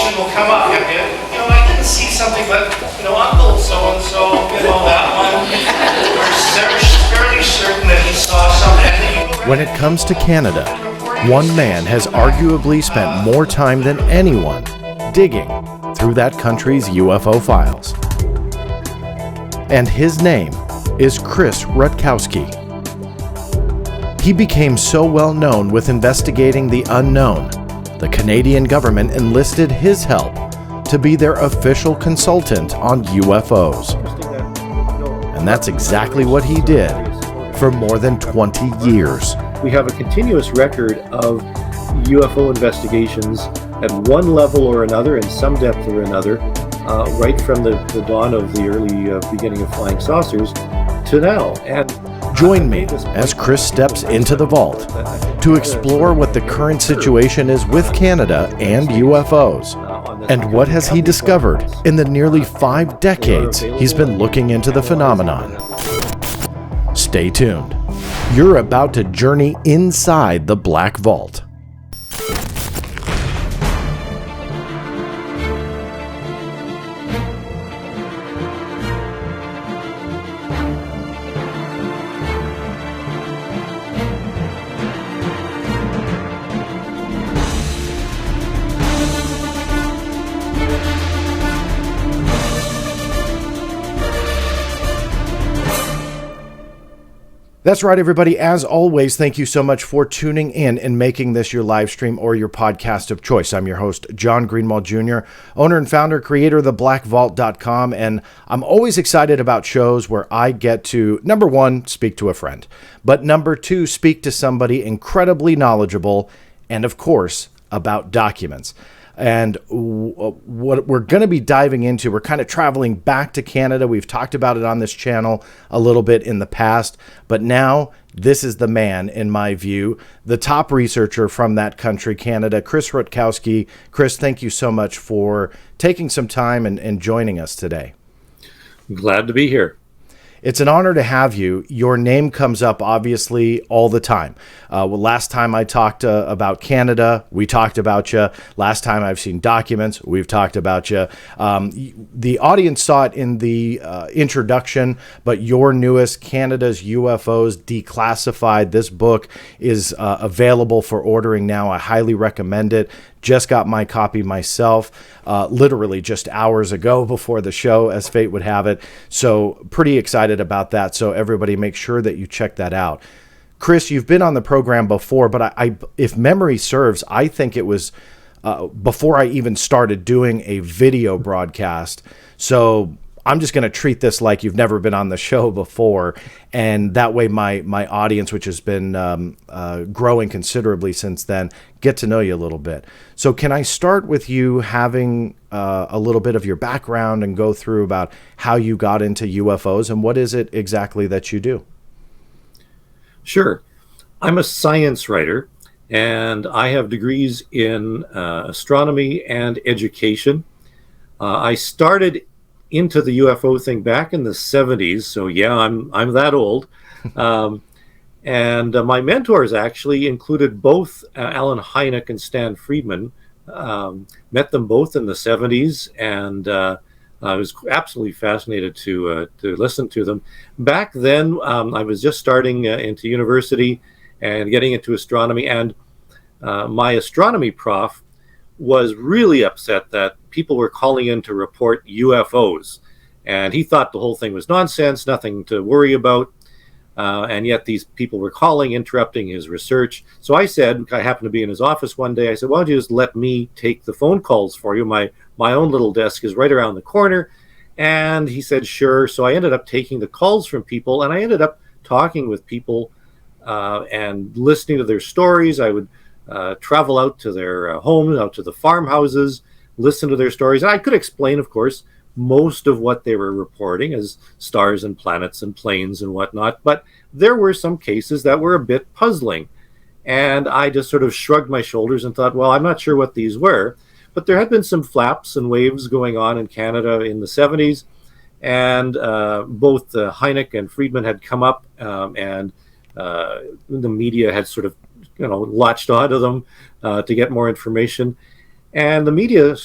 question will come up. I didn't see something, but, Uncle so-and-so, that one. We're fairly certain that he saw something. When it comes to Canada, one man has arguably spent more time than anyone digging through that country's UFO files. And his name is Chris Rutkowski. He became so well known with investigating the unknown, the Canadian government enlisted his help to be their official consultant on UFOs. And that's exactly what he did for more than 20 years. We have a continuous record of UFO investigations at one level or another, in some depth or another, right from the dawn of the early beginning of flying saucers to now. And join me as Chris steps into the vault to explore what the current situation is with Canada and UFOs, and what has he discovered in the nearly 5 decades he's been looking into the phenomenon. Stay tuned. You're about to journey inside the Black Vault. That's right, everybody. As always, thank you so much for tuning in and making this your live stream or your podcast of choice. I'm your host, John Greenwald Jr., owner and founder, creator of theblackvault.com, and I'm always excited about shows where I get to, number one, speak to a friend, but number two, speak to somebody incredibly knowledgeable and, of course, about documents. And what we're going to be diving into, we're kind of traveling back to Canada. We've talked about it on this channel a little bit in the past, but now this is the man, in my view, the top researcher from that country, Canada, Chris Rutkowski. Chris, thank you so much for taking some time and joining us today. Glad to be here. It's an honor to have you. Your name comes up, obviously, all the time. Last time I talked about Canada, we talked about you. Last time I've seen documents, we've talked about you. The audience saw it in the introduction, but your newest, Canada's UFOs Declassified, this book is available for ordering now. I highly recommend it. Just got my copy myself, literally just hours ago before the show, as fate would have it. So pretty excited about that. So everybody make sure that you check that out. Chris, you've been on the program before, but if memory serves, I think it was before I even started doing a video broadcast. So I'm just going to treat this like you've never been on the show before. And that way my audience, which has been growing considerably since then, get to know you a little bit. So can I start with you having a little bit of your background and go through about how you got into UFOs and what is it exactly that you do? Sure. I'm a science writer, and I have degrees in astronomy and education. I started into the UFO thing back in the 70s, so yeah, I'm that old. And my mentors actually included both Alan Hynek and Stan Friedman. Met them both in the 70s, and I was absolutely fascinated to listen to them. Back then, I was just starting into university and getting into astronomy, and my astronomy prof was really upset that people were calling in to report UFOs. And he thought the whole thing was nonsense, nothing to worry about. And yet these people were calling, interrupting his research. So I said, I happened to be in his office one day, I said, why don't you just let me take the phone calls for you? My own little desk is right around the corner. And he said, sure. So I ended up taking the calls from people, and I ended up talking with people and listening to their stories. I would travel out to their homes, out to the farmhouses, listen to their stories. And I could explain, of course, most of what they were reporting as stars and planets and planes and whatnot. But there were some cases that were a bit puzzling. And I just sort of shrugged my shoulders and thought, well, I'm not sure what these were. But there had been some flaps and waves going on in Canada in the 70s. And both Hynek and Friedman had come up, and the media had sort of latched onto them to get more information. And the media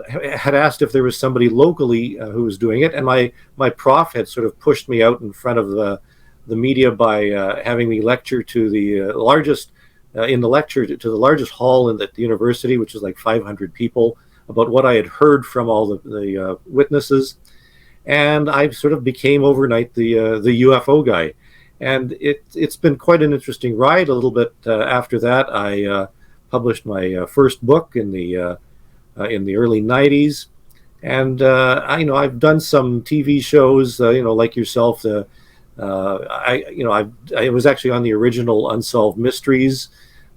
had asked if there was somebody locally who was doing it, and my prof had sort of pushed me out in front of the media by having me lecture to the largest in the lecture to the largest hall in the university, which is like 500 people, about what I had heard from all the witnesses. And I sort of became overnight the UFO guy. And it's been quite an interesting ride. A little bit after that, I published my first book in the early 90s. And I've done some TV shows, like yourself. I was actually on the original Unsolved Mysteries,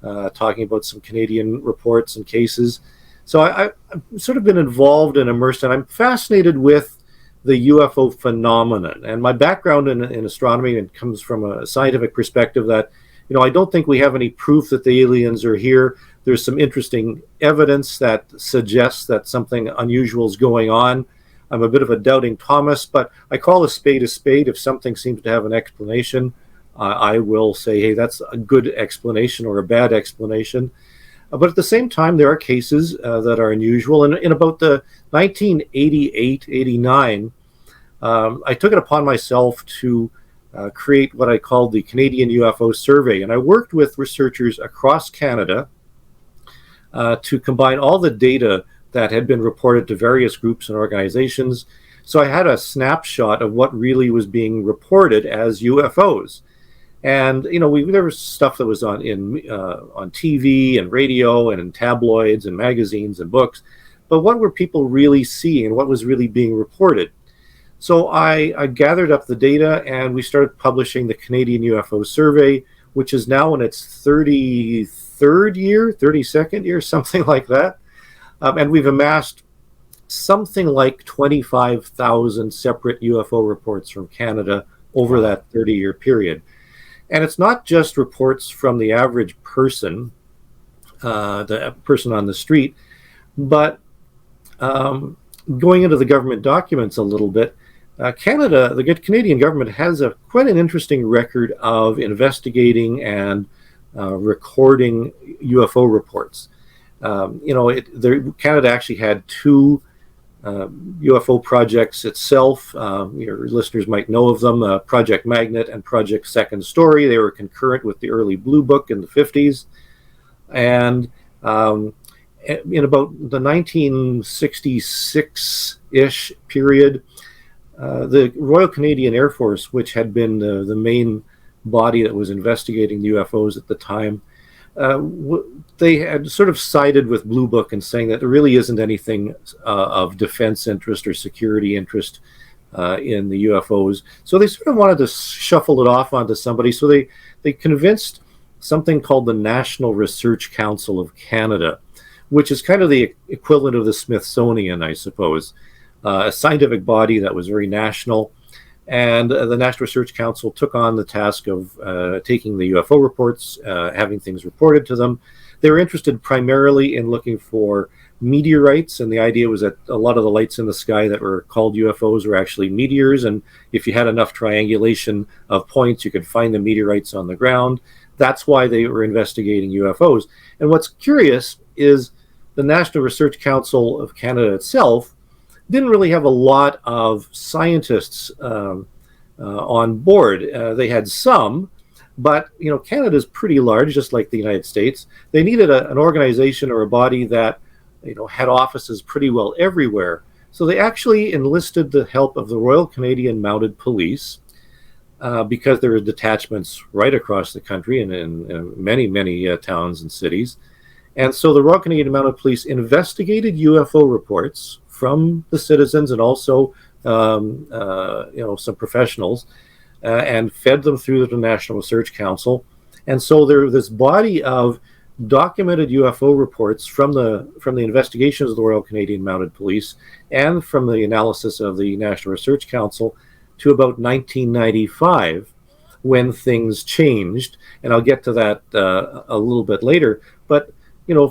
talking about some Canadian reports and cases. So I've sort of been involved and immersed, and I'm fascinated with the UFO phenomenon. And my background in astronomy and comes from a scientific perspective that, I don't think we have any proof that the aliens are here. There's some interesting evidence that suggests that something unusual is going on. I'm a bit of a doubting Thomas, but I call a spade a spade. If something seems to have an explanation, I will say, hey, that's a good explanation or a bad explanation. But at the same time, there are cases that are unusual. And in about the 1988, 89, I took it upon myself to create what I called the Canadian UFO Survey. And I worked with researchers across Canada to combine all the data that had been reported to various groups and organizations. So I had a snapshot of what really was being reported as UFOs. And there was stuff that was on TV and radio and in tabloids and magazines and books, but what were people really seeing? What was really being reported? So I gathered up the data, and we started publishing the Canadian UFO Survey, which is now in its 32nd year, something like that. And we've amassed something like 25,000 separate UFO reports from Canada over that 30-year period. And it's not just reports from the average person, the person on the street, but going into the government documents a little bit, the Canadian government has quite an interesting record of investigating and recording UFO reports. Canada actually had two UFO projects itself. Your listeners might know of them, Project Magnet and Project Second Story. They were concurrent with the early Blue Book in the 50s. And in about the 1966-ish period, the Royal Canadian Air Force, which had been the main body that was investigating the UFOs at the time, they had sort of sided with Blue Book and saying that there really isn't anything of defense interest or security interest in the UFOs. So they sort of wanted to shuffle it off onto somebody. So they convinced something called the National Research Council of Canada, which is kind of the equivalent of the Smithsonian, I suppose, a scientific body that was very national. And the National Research Council took on the task of taking the UFO reports, having things reported to them. They were interested primarily in looking for meteorites, and the idea was that a lot of the lights in the sky that were called UFOs were actually meteors, and if you had enough triangulation of points, you could find the meteorites on the ground. That's why they were investigating UFOs. And what's curious is the National Research Council of Canada itself didn't really have a lot of scientists on board. They had some, but Canada's pretty large, just like the United States. They needed an organization or a body that had offices pretty well everywhere. So they actually enlisted the help of the Royal Canadian Mounted Police, because there were detachments right across the country and in many, many towns and cities. And so the Royal Canadian Mounted Police investigated UFO reports from the citizens and also some professionals, and fed them through the National Research Council. And so there was this body of documented UFO reports from the investigations of the Royal Canadian Mounted Police and from the analysis of the National Research Council to about 1995, when things changed. And I'll get to that a little bit later. But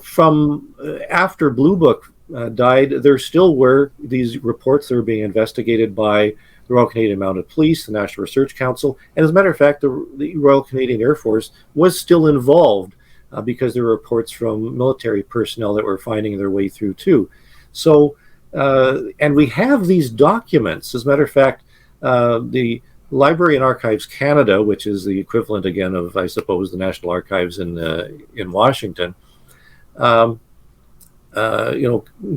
from after Blue Book died, there still were these reports that were being investigated by the Royal Canadian Mounted Police, the National Research Council, and as a matter of fact, the Royal Canadian Air Force was still involved because there were reports from military personnel that were finding their way through too. So, and we have these documents. As a matter of fact, the Library and Archives Canada, which is the equivalent again of, I suppose, the National Archives in Washington,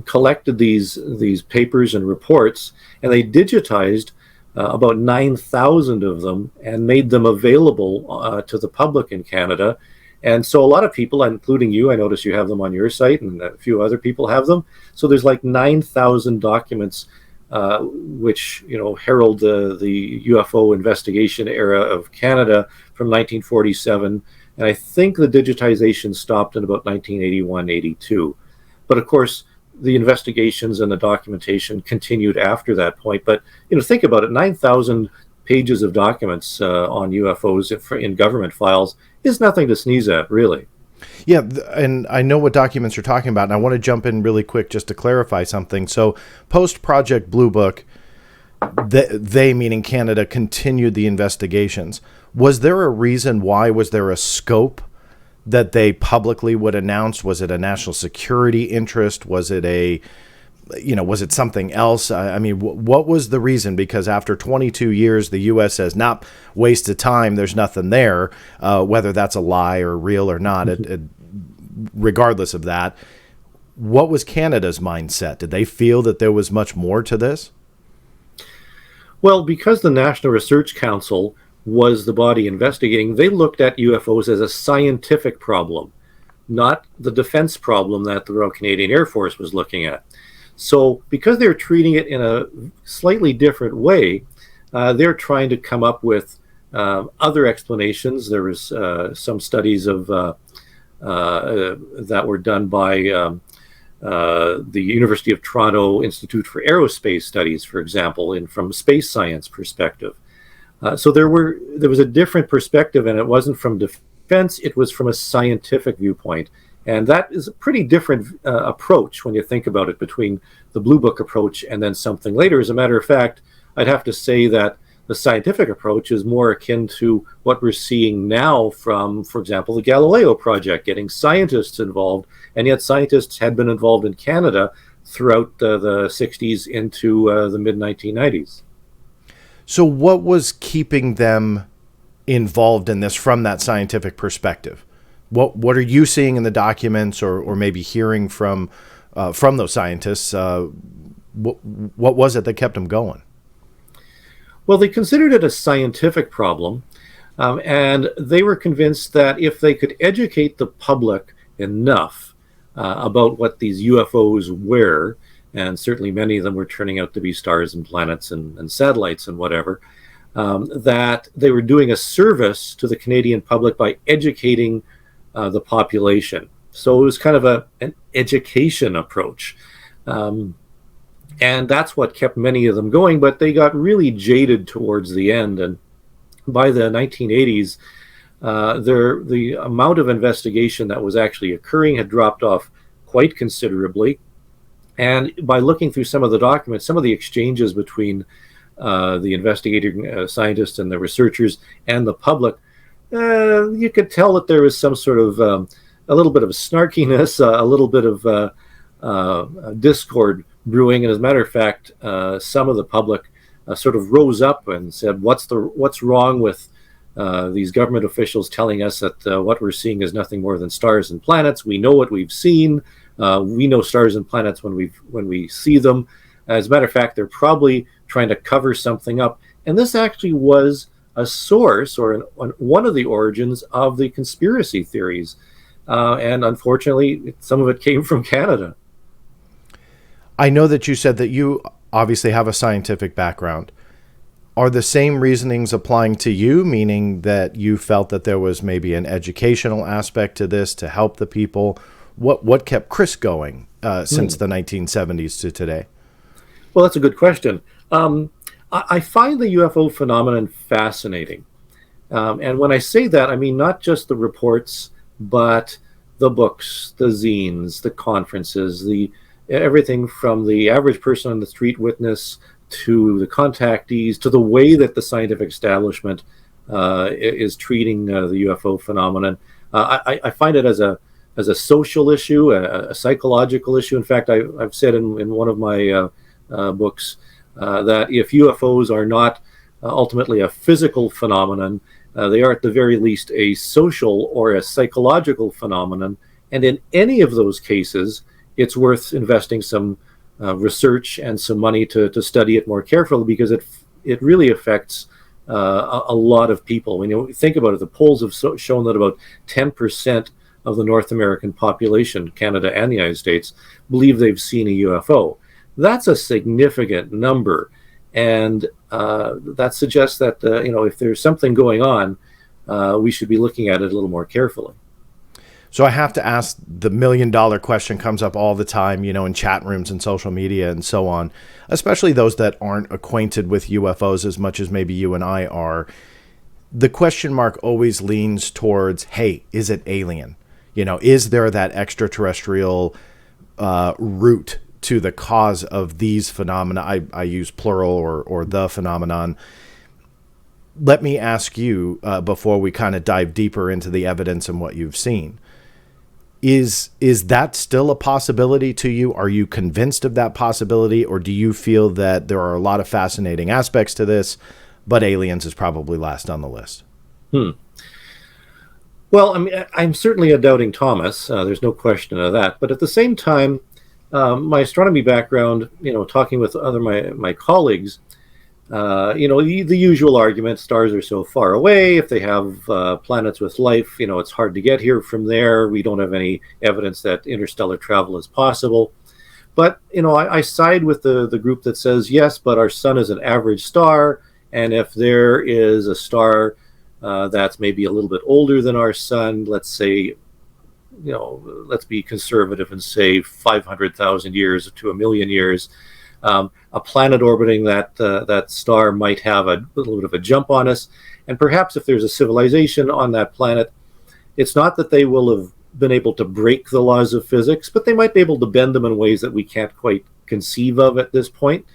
collected these papers and reports, and they digitized about 9,000 of them and made them available to the public in Canada. And so a lot of people, including you, I notice you have them on your site, and a few other people have them. So there's like 9,000 documents which herald the UFO investigation era of Canada from 1947. And I think the digitization stopped in about 1981-82. But of course, the investigations and the documentation continued after that point. But think about it: 9,000 pages of documents on UFOs in government files is nothing to sneeze at, really. Yeah, and I know what documents you're talking about, and I want to jump in really quick just to clarify something. So, post Project Blue Book, they meaning Canada, continued the investigations. Was there a reason why? Was there a scope that they publicly would announce? Was it a national security interest? Was it was it something else? I mean, what was the reason? Because after 22 years, the U.S. says, "Not waste of time. There's nothing there." Whether that's a lie or real or not, regardless of that, what was Canada's mindset? Did they feel that there was much more to this? Well, because the National Research Council was the body investigating, they looked at UFOs as a scientific problem, not the defense problem that the Royal Canadian Air Force was looking at. So because they're treating it in a slightly different way, they're trying to come up with other explanations. There was some studies of that were done by the University of Toronto Institute for Aerospace Studies, for example, from a space science perspective. So there was a different perspective, and it wasn't from defense, it was from a scientific viewpoint. And that is a pretty different approach when you think about it, between the Blue Book approach and then something later. As a matter of fact, I'd have to say that the scientific approach is more akin to what we're seeing now from, for example, the Galileo project, getting scientists involved. And yet scientists had been involved in Canada throughout the 60s into the mid-1990s. So what was keeping them involved in this from that scientific perspective? What are you seeing in the documents, or maybe hearing from those scientists? What was it that kept them going? Well, they considered it a scientific problem, and they were convinced that if they could educate the public enough about what these UFOs were, and certainly many of them were turning out to be stars and planets and satellites and whatever, that they were doing a service to the Canadian public by educating the population. So it was kind of an education approach. And that's what kept many of them going, but they got really jaded towards the end. And by the 1980s, the amount of investigation that was actually occurring had dropped off quite considerably. And by looking through some of the documents, some of the exchanges between the investigating scientists and the researchers and the public, you could tell that there was some sort of a little bit of snarkiness, a little bit of discord brewing. And as a matter of fact, some of the public sort of rose up and said, "What's wrong with these government officials telling us that what we're seeing is nothing more than stars and planets? We know what we've seen. We know stars and planets when we see them. As a matter of fact, they're probably trying to cover something up." And this actually was a source, or one of the origins of the conspiracy theories. And unfortunately, some of it came from Canada. I know that you said that you obviously have a scientific background. Are the same reasonings applying to you, meaning that you felt that there was maybe an educational aspect to this to help the people? What kept Chris going since the 1970s to today? Well, that's a good question. I find the UFO phenomenon fascinating. And when I say that, I mean not just the reports, but the books, the zines, the conferences, everything from the average person on the street witness to the contactees, to the way that the scientific establishment is treating the UFO phenomenon. I find it as a social issue, a psychological issue. In fact, I've said in one of my books that if UFOs are not ultimately a physical phenomenon, they are at the very least a social or a psychological phenomenon. And in any of those cases, it's worth investing some research and some money to study it more carefully, because it really affects a lot of people. When you think about it, the polls have shown that about 10% of the North American population, Canada and the United States, believe they've seen a UFO. That's a significant number, and that suggests that if there's something going on, we should be looking at it a little more carefully. So I have to ask, the $1 million question comes up all the time, in chat rooms and social media and so on, especially those that aren't acquainted with UFOs as much as maybe you and I are. The question mark always leans towards, hey, is it alien? Is there that extraterrestrial root to the cause of these phenomena? I use plural or the phenomenon. Let me ask you, before we kind of dive deeper into the evidence and what you've seen, is that still a possibility to you? Are you convinced of that possibility, or do you feel that there are a lot of fascinating aspects to this, but aliens is probably last on the list? Well, I mean, I'm certainly a doubting Thomas. There's no question of that. But at the same time, my astronomy background, talking with other my colleagues, the usual argument: stars are so far away. If they have planets with life, it's hard to get here from there. We don't have any evidence that interstellar travel is possible. But I side with the group that says yes, but our sun is an average star, and if there is a star that's maybe a little bit older than our sun, let's say, let's be conservative and say 500,000 years to 1,000,000 years, a planet orbiting that star might have a little bit of a jump on us. And perhaps if there's a civilization on that planet, it's not that they will have been able to break the laws of physics, but they might be able to bend them in ways that we can't quite conceive of at this point,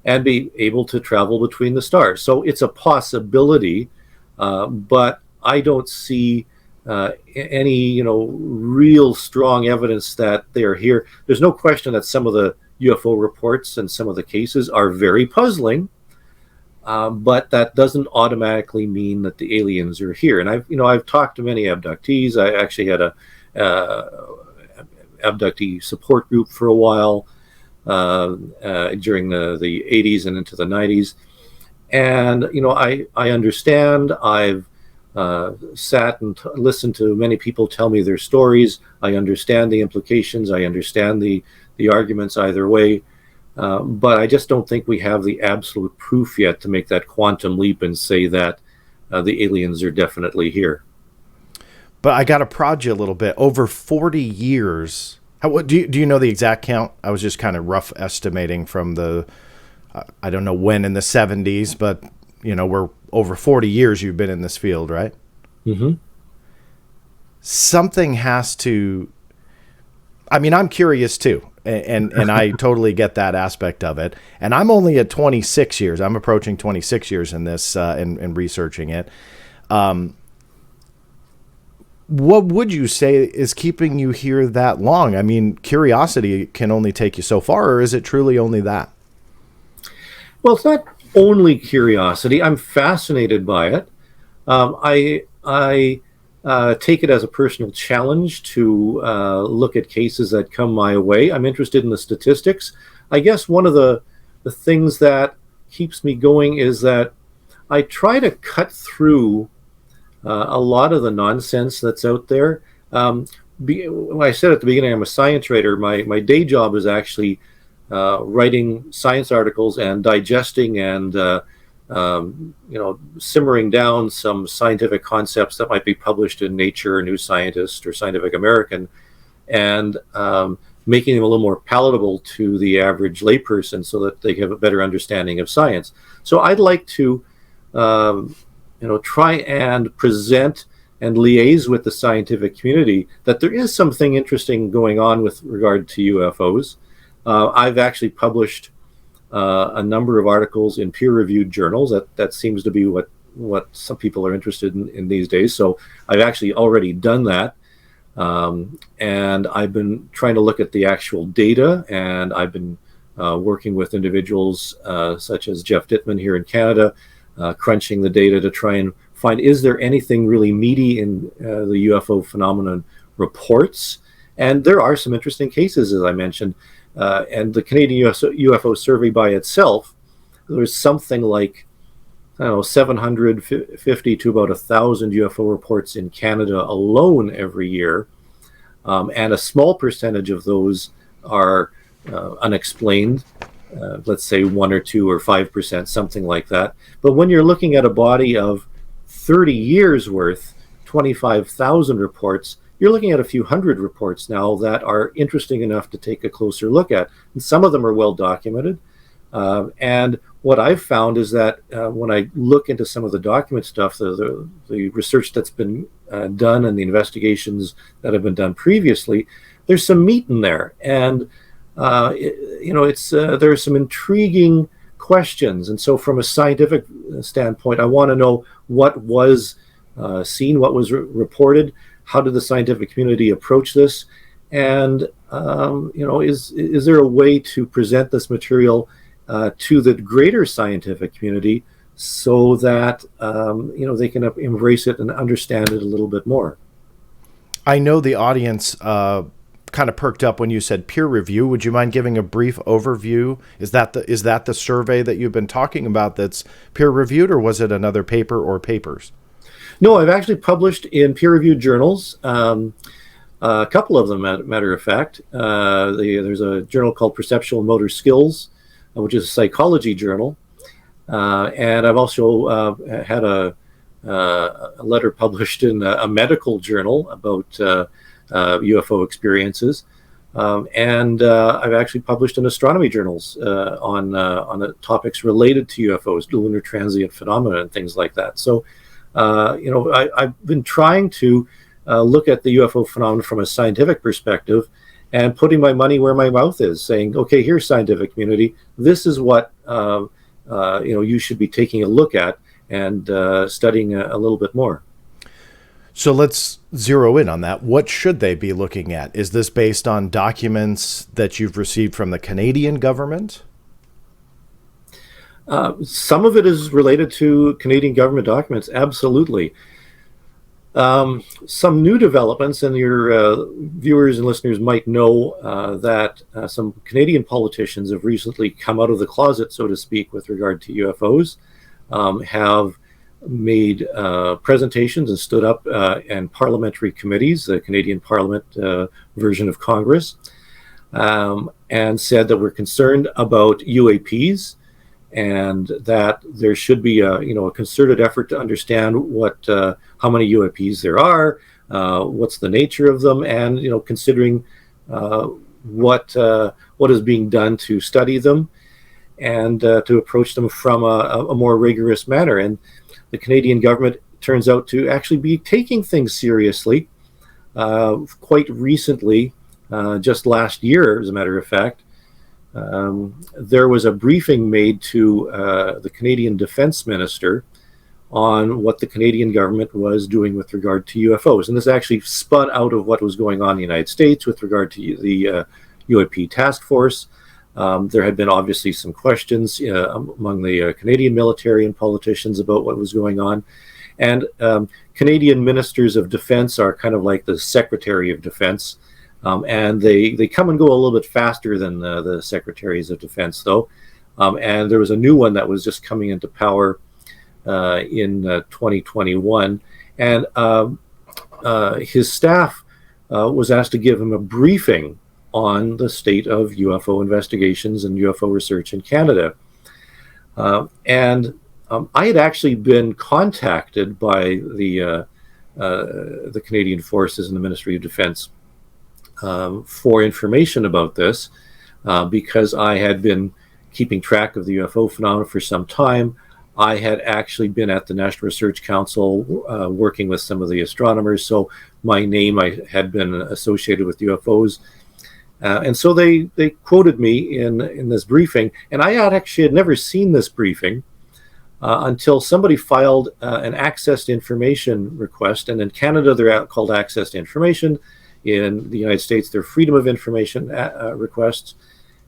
and be able to travel between the stars. So it's a possibility. But I don't see any, real strong evidence that they're here. There's no question that some of the UFO reports and some of the cases are very puzzling, but that doesn't automatically mean that the aliens are here. And I've talked to many abductees. I actually had a abductee support group for a while during the 80s and into the 90s. And, I understand. I've sat and listened to many people tell me their stories. I understand the implications. I understand the arguments either way. But I just don't think we have the absolute proof yet to make that quantum leap and say that the aliens are definitely here. But I got to prod you a little bit. Over 40 years, do you know the exact count? I was just kind of rough estimating from the... I don't know when in the 70s, but, we're over 40 years you've been in this field, right? Mm-hmm. Something has to... I mean, I'm curious too, and I totally get that aspect of it. And I'm only at 26 years. I'm approaching 26 years in this and researching it. What would you say is keeping you here that long? I mean, curiosity can only take you so far, or is it truly only that? Well, it's not only curiosity. I'm fascinated by it. I take it as a personal challenge to look at cases that come my way. I'm interested in the statistics. I guess one of the things that keeps me going is that I try to cut through a lot of the nonsense that's out there. When I said at the beginning, I'm a science writer. My day job is actually writing science articles and digesting and simmering down some scientific concepts that might be published in Nature or New Scientist or Scientific American, and making them a little more palatable to the average layperson so that they have a better understanding of science. So I'd like to try and present and liaise with the scientific community that there is something interesting going on with regard to UFOs. I've actually published a number of articles in peer-reviewed journals. That seems to be what what some people are interested in these days. So I've actually already done that. And I've been trying to look at the actual data, and I've been working with individuals such as Jeff Dittman here in Canada, crunching the data to try and find, is there anything really meaty in the UFO phenomenon reports? And there are some interesting cases, as I mentioned. And the Canadian UFO Survey by itself, there's something like, I don't know, 750 to about 1,000 UFO reports in Canada alone every year. And a small percentage of those are unexplained, let's say 1 or 2 or 5%, something like that. But when you're looking at a body of 30 years worth, 25,000 reports, you're looking at a few hundred reports now that are interesting enough to take a closer look at. And some of them are well documented. And what I've found is that when I look into some of the document stuff, the research that's been done and the investigations that have been done previously, there's some meat in there. And, there are some intriguing questions. And so from a scientific standpoint, I want to know what was seen, what was reported, how did the scientific community approach this? And, is there a way to present this material to the greater scientific community so that, they can embrace it and understand it a little bit more? I know the audience kind of perked up when you said peer review. Would you mind giving a brief overview? Is that the survey that you've been talking about that's peer reviewed, or was it another paper or papers? No, I've actually published in peer-reviewed journals, a couple of them, matter of fact. There's a journal called Perceptual and Motor Skills, which is a psychology journal. And I've also had a letter published in a medical journal about UFO experiences. And I've actually published in astronomy journals on the topics related to UFOs, lunar transient phenomena, and things like that. So, I've been trying to look at the UFO phenomenon from a scientific perspective and putting my money where my mouth is, saying, okay, here's scientific community. This is what, you should be taking a look at and studying a little bit more. So let's zero in on that. What should they be looking at? Is this based on documents that you've received from the Canadian government? Some of it is related to Canadian government documents, absolutely. Some new developments, and your viewers and listeners might know that some Canadian politicians have recently come out of the closet, so to speak, with regard to UFOs, have made presentations and stood up in parliamentary committees, the Canadian Parliament version of Congress, and said that we're concerned about UAPs, and that there should be a concerted effort to understand how many UAPs there are, what's the nature of them, and considering what is being done to study them and to approach them from a more rigorous manner. And the Canadian government turns out to actually be taking things seriously. Quite recently, just last year, as a matter of fact, there was a briefing made to the Canadian Defense Minister on what the Canadian government was doing with regard to UFOs. And this actually spun out of what was going on in the United States with regard to the UAP task force. There had been obviously some questions among the Canadian military and politicians about what was going on. And Canadian ministers of defense are kind of like the Secretary of Defense. And they come and go a little bit faster than the secretaries of defense, though. And there was a new one that was just coming into power in 2021. And his staff was asked to give him a briefing on the state of UFO investigations and UFO research in Canada. And I had actually been contacted by the Canadian Forces and the Ministry of Defense for information about this, because I had been keeping track of the UFO phenomena for some time. I had actually been at the National Research Council working with some of the astronomers, so my name had been associated with UFOs. And so they quoted me in this briefing, and I actually had never seen this briefing. until somebody filed an access to information request. And in Canada, they're called access to information. In the United States, they're freedom of information requests.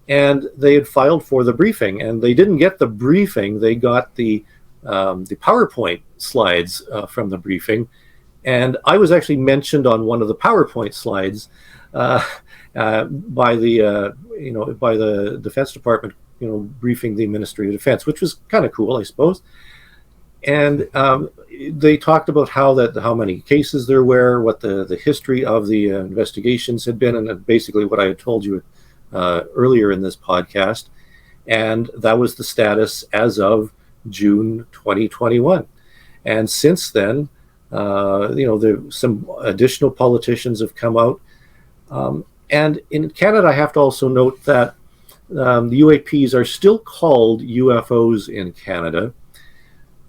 And they had filed for the briefing, and they didn't get the briefing. They got the PowerPoint slides from the briefing. And I was actually mentioned on one of the PowerPoint slides by the Defense Department, briefing the Ministry of Defense, which was kind of cool, I suppose. And they talked about how many cases there were, what the history of the investigations had been, and basically what I had told you earlier in this podcast. And that was the status as of June 2021. And since then, some additional politicians have come out. And in Canada, I have to also note that the UAPs are still called UFOs in Canada.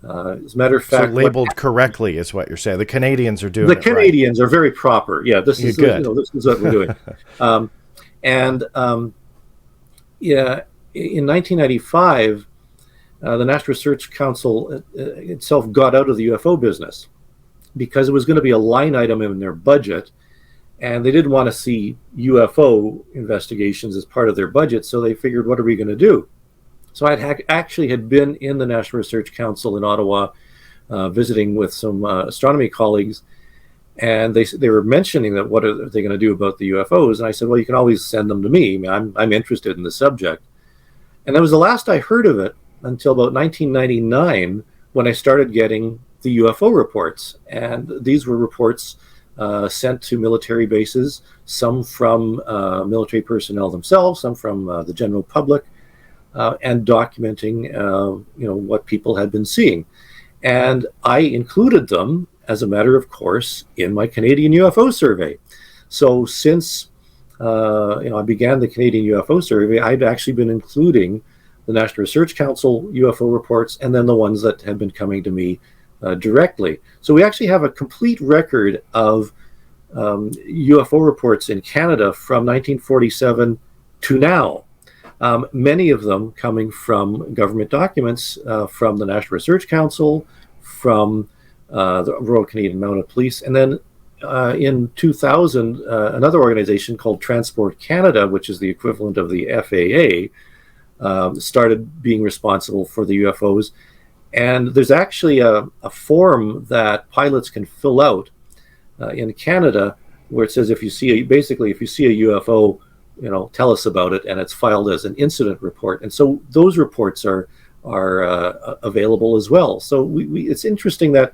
As a matter of fact, so labeled correctly is what you're saying. The Canadians are doing the Canadians are very proper. Yeah, this is good. This is what we're doing. In 1995, the National Research Council itself got out of the UFO business because it was going to be a line item in their budget, and they didn't want to see UFO investigations as part of their budget. So they figured, what are we going to do? So I had been in the National Research Council in Ottawa, visiting with some astronomy colleagues, and they were mentioning that what are they going to do about the UFOs? And I said, well, you can always send them to me. I mean, I'm interested in the subject. And that was the last I heard of it until about 1999, when I started getting the UFO reports. And these were reports sent to military bases, some from military personnel themselves, some from the general public. And documenting, what people had been seeing. And I included them, as a matter of course, in my Canadian UFO Survey. So since, I began the Canadian UFO Survey, I'd actually been including the National Research Council UFO reports, and then the ones that had been coming to me directly. So we actually have a complete record of UFO reports in Canada from 1947 to now. Many of them coming from government documents, from the National Research Council, from the Royal Canadian Mounted Police, and then in 2000, another organization called Transport Canada, which is the equivalent of the FAA, started being responsible for the UFOs. And there's actually a form that pilots can fill out in Canada, where it says if you see a UFO, tell us about it, and it's filed as an incident report. And so those reports are available as well. So it's interesting that,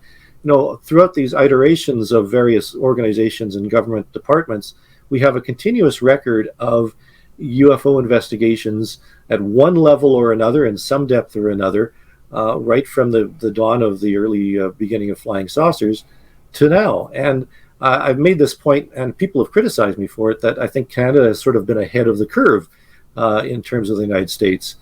throughout these iterations of various organizations and government departments, we have a continuous record of UFO investigations at one level or another, in some depth or another, right from the dawn of the early beginning of flying saucers to now. And I've made this point, and people have criticized me for it, that I think Canada has sort of been ahead of the curve in terms of the United States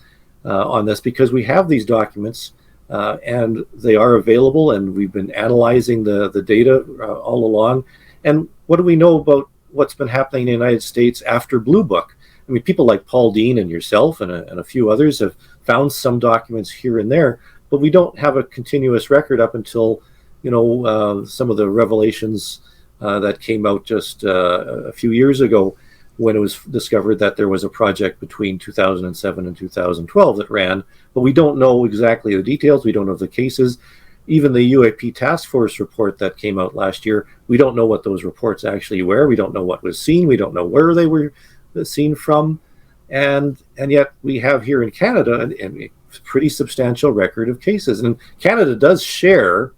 on this, because we have these documents and they are available, and we've been analyzing the data all along. And what do we know about what's been happening in the United States after Blue Book? I mean, people like Paul Dean and yourself and a few others have found some documents here and there, but we don't have a continuous record up until, some of the revelations that came out just a few years ago, when it was discovered that there was a project between 2007 and 2012 that ran, but we don't know exactly the details. We don't know the cases. Even the UAP task force report that came out last year, we don't know what those reports actually were. We don't know what was seen. We don't know where they were seen from. And yet we have here in Canada a pretty substantial record of cases. And Canada does share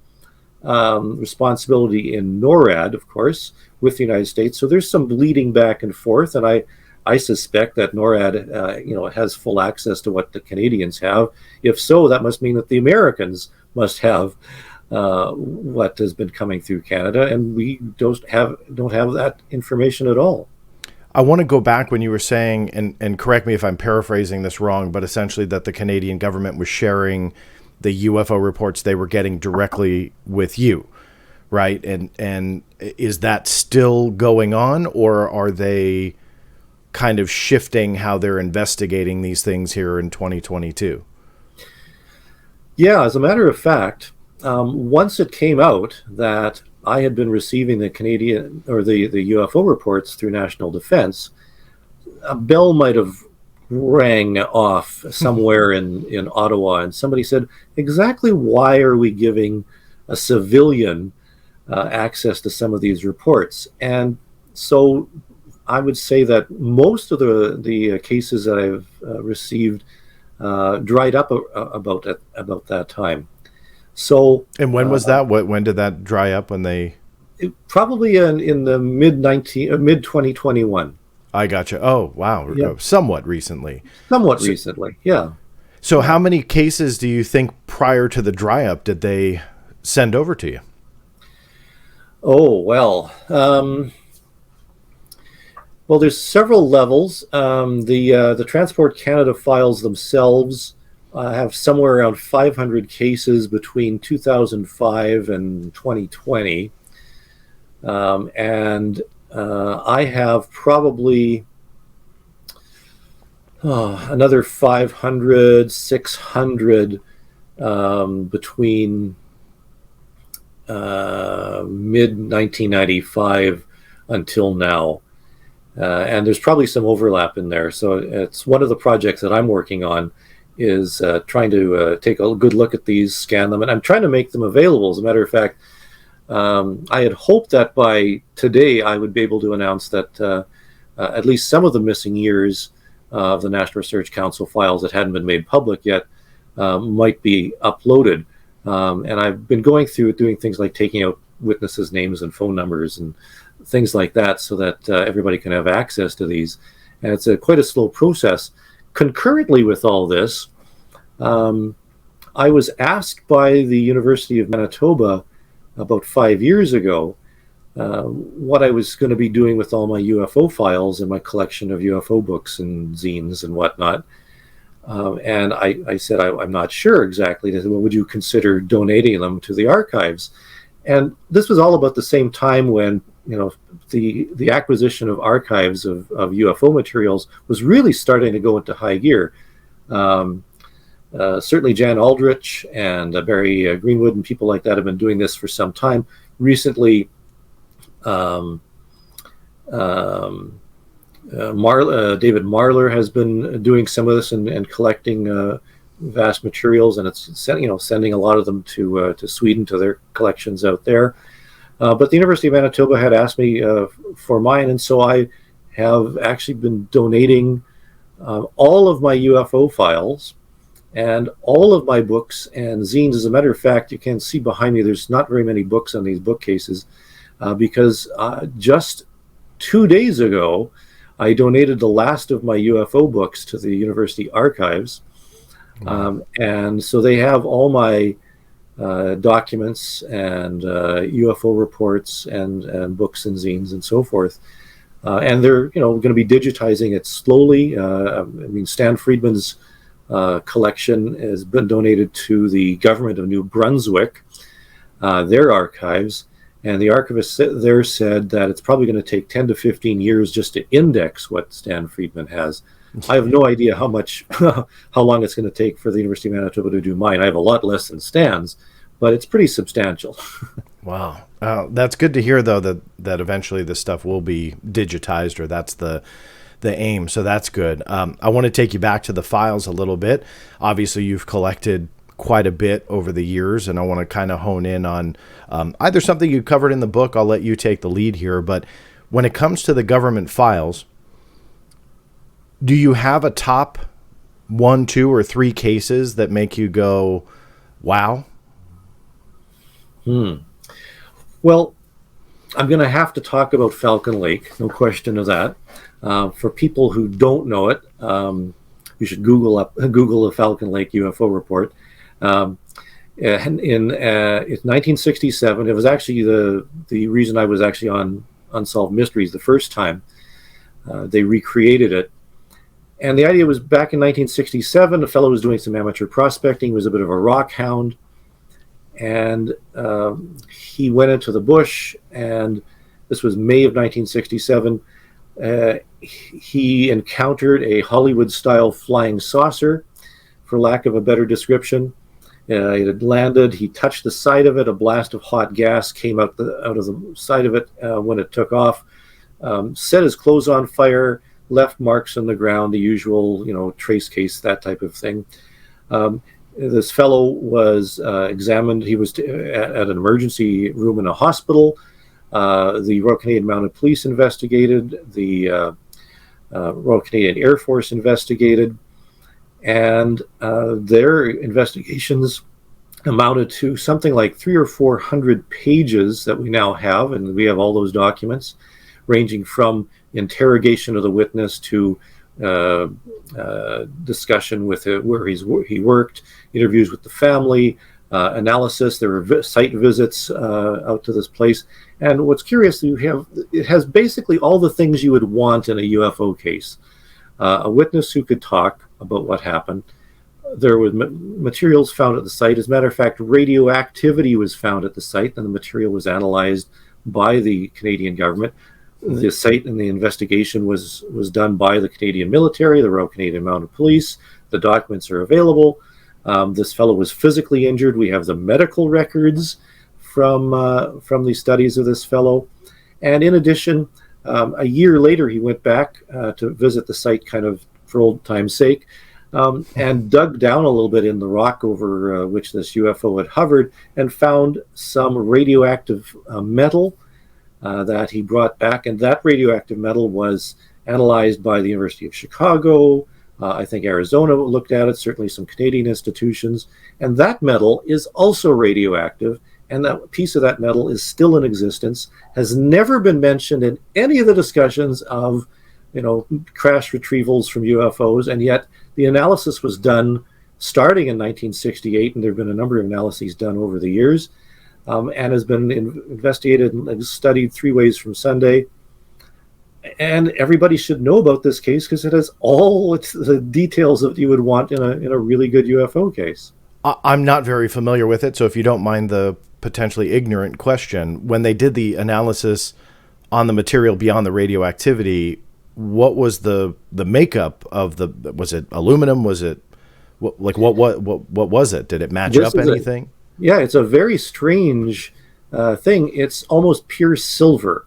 responsibility in NORAD, of course, with the United States. So there's some bleeding back and forth, and I suspect that NORAD, has full access to what the Canadians have. If so, that must mean that the Americans must have what has been coming through Canada, and we don't have that information at all. I want to go back when you were saying, and correct me if I'm paraphrasing this wrong, but essentially that the Canadian government was sharing the UFO reports they were getting directly with you, right? And is that still going on, or are they kind of shifting how they're investigating these things here in 2022? Yeah, as a matter of fact, once it came out that I had been receiving the Canadian or the UFO reports through National Defense, a bell might have rang off somewhere in Ottawa, and somebody said, exactly why are we giving a civilian access to some of these reports? And so I would say that most of the cases that I've received dried up about that time. So, And when was that? When did that dry up? When they? Probably in the mid 2021. I gotcha. Oh, wow. Yeah. Somewhat recently. Somewhat recently, yeah. So how many cases do you think prior to the dry up did they send over to you? Oh, well. Well, there's several levels. The Transport Canada files themselves have somewhere around 500 cases between 2005 and 2020. And I have probably another 500, 600 between mid 1995 until now. And there's probably some overlap in there. So it's one of the projects that I'm working on is trying to take a good look at these, scan them, and I'm trying to make them available. As a matter of fact, I had hoped that by today I would be able to announce that at least some of the missing years of the National Research Council files that hadn't been made public yet might be uploaded. And I've been going through doing things like taking out witnesses' names and phone numbers and things like that so that everybody can have access to these. And it's quite a slow process. Concurrently with all this, I was asked by the University of Manitoba about 5 years ago what I was going to be doing with all my UFO files and my collection of UFO books and zines and whatnot. And I said, I'm not sure exactly. They said, well, would you consider donating them to the archives? And this was all about the same time when, you know, the acquisition of archives of UFO materials was really starting to go into high gear. Certainly Jan Aldrich and Barry Greenwood and people like that have been doing this for some time. Recently, David Marler has been doing some of this and collecting vast materials, and it's sending a lot of them to Sweden, to their collections out there. But the University of Manitoba had asked me for mine, and so I have actually been donating all of my UFO files and all of my books and zines. As a matter of fact, you can see behind me, there's not very many books on these bookcases because just 2 days ago, I donated the last of my UFO books to the university archives. Wow. And so they have all my documents and UFO reports and books and zines and so forth. And they're going to be digitizing it slowly. I mean, Stan Friedman's collection has been donated to the government of New Brunswick, their archives. And the archivist there said that it's probably going to take 10 to 15 years just to index what Stan Friedman has. I have no idea how long it's going to take for the University of Manitoba to do mine. I have a lot less than Stan's, but it's pretty substantial. Wow. That's good to hear, though, that eventually this stuff will be digitized, or that's the aim. So that's good. I want to take you back to the files a little bit. Obviously, you've collected quite a bit over the years, and I want to kind of hone in on either something you covered in the book. I'll let you take the lead here. But when it comes to the government files, do you have a top 1, 2, or 3 cases that make you go, wow? Well, I'm going to have to talk about Falcon Lake, no question of that. For people who don't know it, you should Google the Falcon Lake UFO report. In 1967, it was actually the reason I was actually on Unsolved Mysteries the first time. They recreated it. And the idea was back in 1967, a fellow was doing some amateur prospecting, was a bit of a rock hound. And he went into the bush, and this was May of 1967. He encountered a Hollywood-style flying saucer, for lack of a better description. It had landed. He touched the side of it. A blast of hot gas came out of the side of it when it took off. Set his clothes on fire, left marks on the ground, the usual, trace case, that type of thing. This fellow was examined. He was at an emergency room in a hospital. The Royal Canadian Mounted Police investigated. The Royal Canadian Air Force investigated. And their investigations amounted to something like 300 or 400 pages that we now have, and we have all those documents, ranging from interrogation of the witness to discussion with where he worked, interviews with the family, analysis. There were site visits out to this place. And what's curious, it has basically all the things you would want in a UFO case. A witness who could talk about what happened. There were materials found at the site. As a matter of fact, radioactivity was found at the site, and the material was analyzed by the Canadian government. The site and the investigation was done by the Canadian military, the Royal Canadian Mounted Police. The documents are available. This fellow was physically injured. We have the medical records from the studies of this fellow. And in addition, a year later, he went back to visit the site kind of for old time's sake, and dug down a little bit in the rock over which this UFO had hovered, and found some radioactive metal that he brought back. And that radioactive metal was analyzed by the University of Chicago. I think Arizona looked at it, certainly some Canadian institutions. And that metal is also radioactive. And that piece of that metal is still in existence, has never been mentioned in any of the discussions of, crash retrievals from UFOs. And yet the analysis was done starting in 1968, and there have been a number of analyses done over the years, and has been investigated and studied 3 ways from Sunday. And everybody should know about this case because it has all the details that you would want in a really good UFO case. I'm not very familiar with it, so if you don't mind the potentially ignorant question, when they did the analysis on the material beyond the radioactivity, what was the makeup of was it aluminum? Was it what was it? Did it match up anything? It's a very strange thing. It's almost pure silver.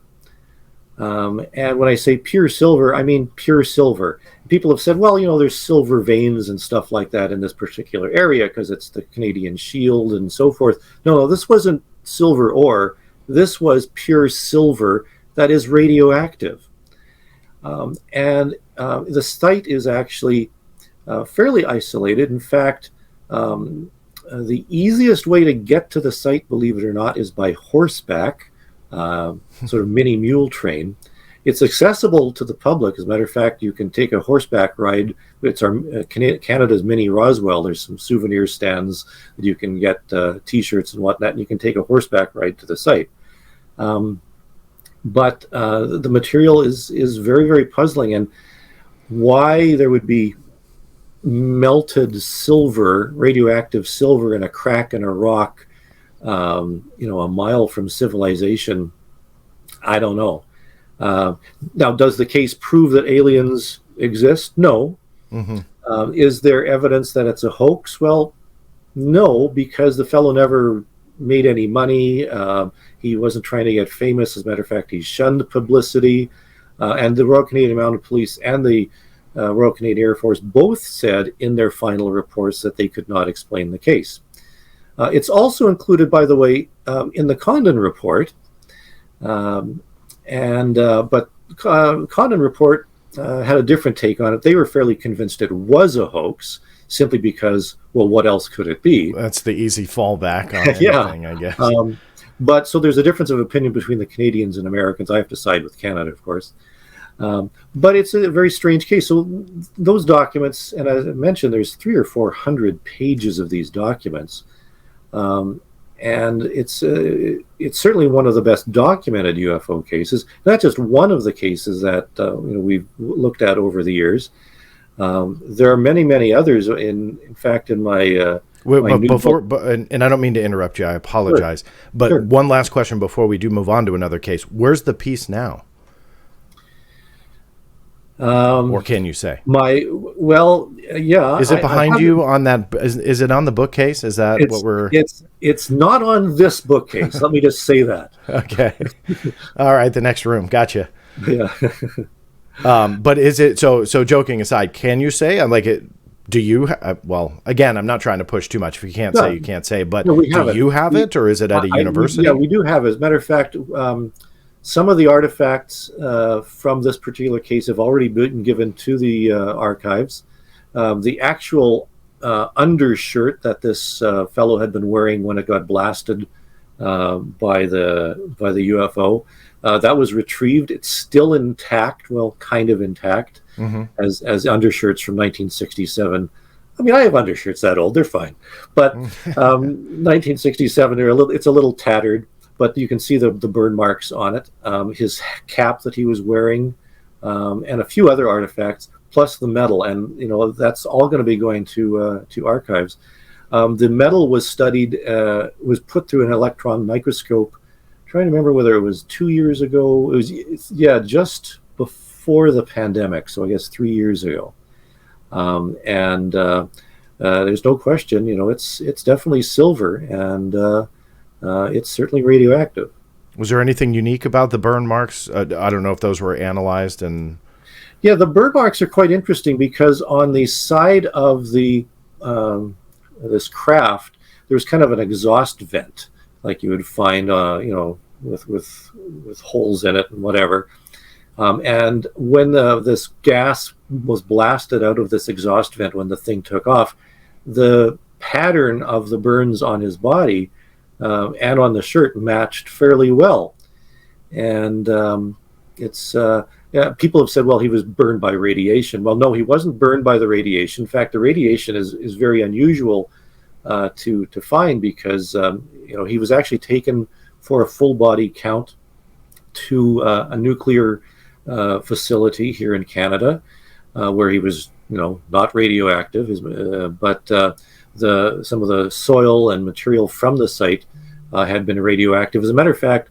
And when I say pure silver, I mean pure silver. People have said, well, there's silver veins and stuff like that in this particular area because it's the Canadian Shield and so forth. No, this wasn't silver ore. This was pure silver that is radioactive. And the site is actually fairly isolated. In fact, the easiest way to get to the site, believe it or not, is by horseback, sort of mini mule train. It's accessible to the public. As a matter of fact, you can take a horseback ride. It's our Canada's mini Roswell. There's some souvenir stands that you can get T-shirts and whatnot, and you can take a horseback ride to the site. But the material is very, very puzzling, and why there would be melted silver, radioactive silver in a crack in a rock, a mile from civilization, I don't know. Now, does the case prove that aliens exist? No. Mm-hmm. Is there evidence that it's a hoax? Well, no, because the fellow never made any money. He wasn't trying to get famous. As a matter of fact, he shunned publicity. And the Royal Canadian Mounted Police and the Royal Canadian Air Force both said in their final reports that they could not explain the case. It's also included, by the way, in the Condon report. But Condon report had a different take on it. They were fairly convinced it was a hoax, simply because, well, what else could it be? That's the easy fallback on anything, I guess. But so there's a difference of opinion between the Canadians and Americans. I have to side with Canada, of course. But it's a very strange case. So those documents, and as I mentioned, there's 300 or 400 pages of these documents. And it's certainly one of the best documented UFO cases. Not just one of the cases that we've looked at over the years. There are many, many others. In fact, in my and I don't mean to interrupt you. I apologize. Sure. But sure. One last question before we do move on to another case. Where's the piece now? Or can you say? Yeah. Is it behind you on that? Is it on the bookcase? Is that what we're? It's not on this bookcase. Let me just say that. Okay. All right. The next room. Gotcha. Yeah. But is it so? Joking aside, can you say? I'm like it. Do you? Well, again, I'm not trying to push too much. If you can't say, you can't say. But No, do you have it, or is it at a university? Yeah, we do have it. As a matter of fact, some of the artifacts from this particular case have already been given to the archives. The actual undershirt that this fellow had been wearing when it got blasted by the UFO, that was retrieved. It's still intact, well, kind of intact, as undershirts from 1967. I mean, I have undershirts that old; they're fine. But 1967, it's a little tattered, but you can see the burn marks on it. His cap that he was wearing, and a few other artifacts, plus the metal, and that's all going to be going to archives. The metal was studied, was put through an electron microscope. I'm trying to remember whether it was 2 years ago. It was just before the pandemic, so I guess 3 years ago. There's no question, it's definitely silver, and it's certainly radioactive. Was there anything unique about the burn marks? I don't know if those were analyzed and. Yeah, the burn marks are quite interesting because on the side of the this craft, there's kind of an exhaust vent, like you would find, with holes in it and whatever. And when this gas was blasted out of this exhaust vent when the thing took off, the pattern of the burns on his body and on the shirt matched fairly well. And people have said, well, he was burned by radiation. Well, no, he wasn't burned by the radiation. In fact, the radiation is very unusual to find because he was actually taken for a full body count to a nuclear facility here in Canada, where he was, not radioactive, but some of the soil and material from the site had been radioactive. As a matter of fact,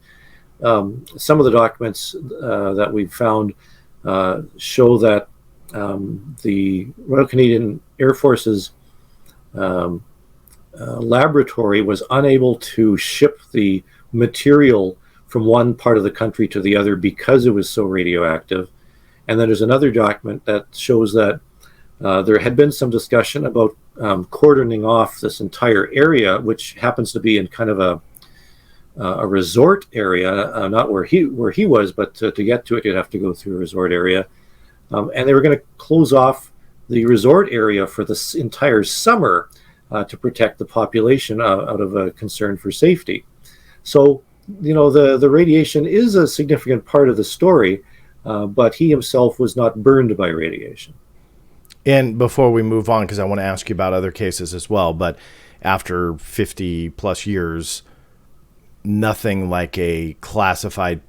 some of the documents that we've found show that the Royal Canadian Air Force's laboratory was unable to ship the material from one part of the country to the other because it was so radioactive. And then there's another document that shows that there had been some discussion about cordoning off this entire area, which happens to be in kind of a resort area, not where he was, but to get to it, you'd have to go through a resort area. And they were going to close off the resort area for this entire summer to protect the population out of a concern for safety. So, the radiation is a significant part of the story, but he himself was not burned by radiation. And before we move on, because I want to ask you about other cases as well, but after 50 plus years, nothing like a classified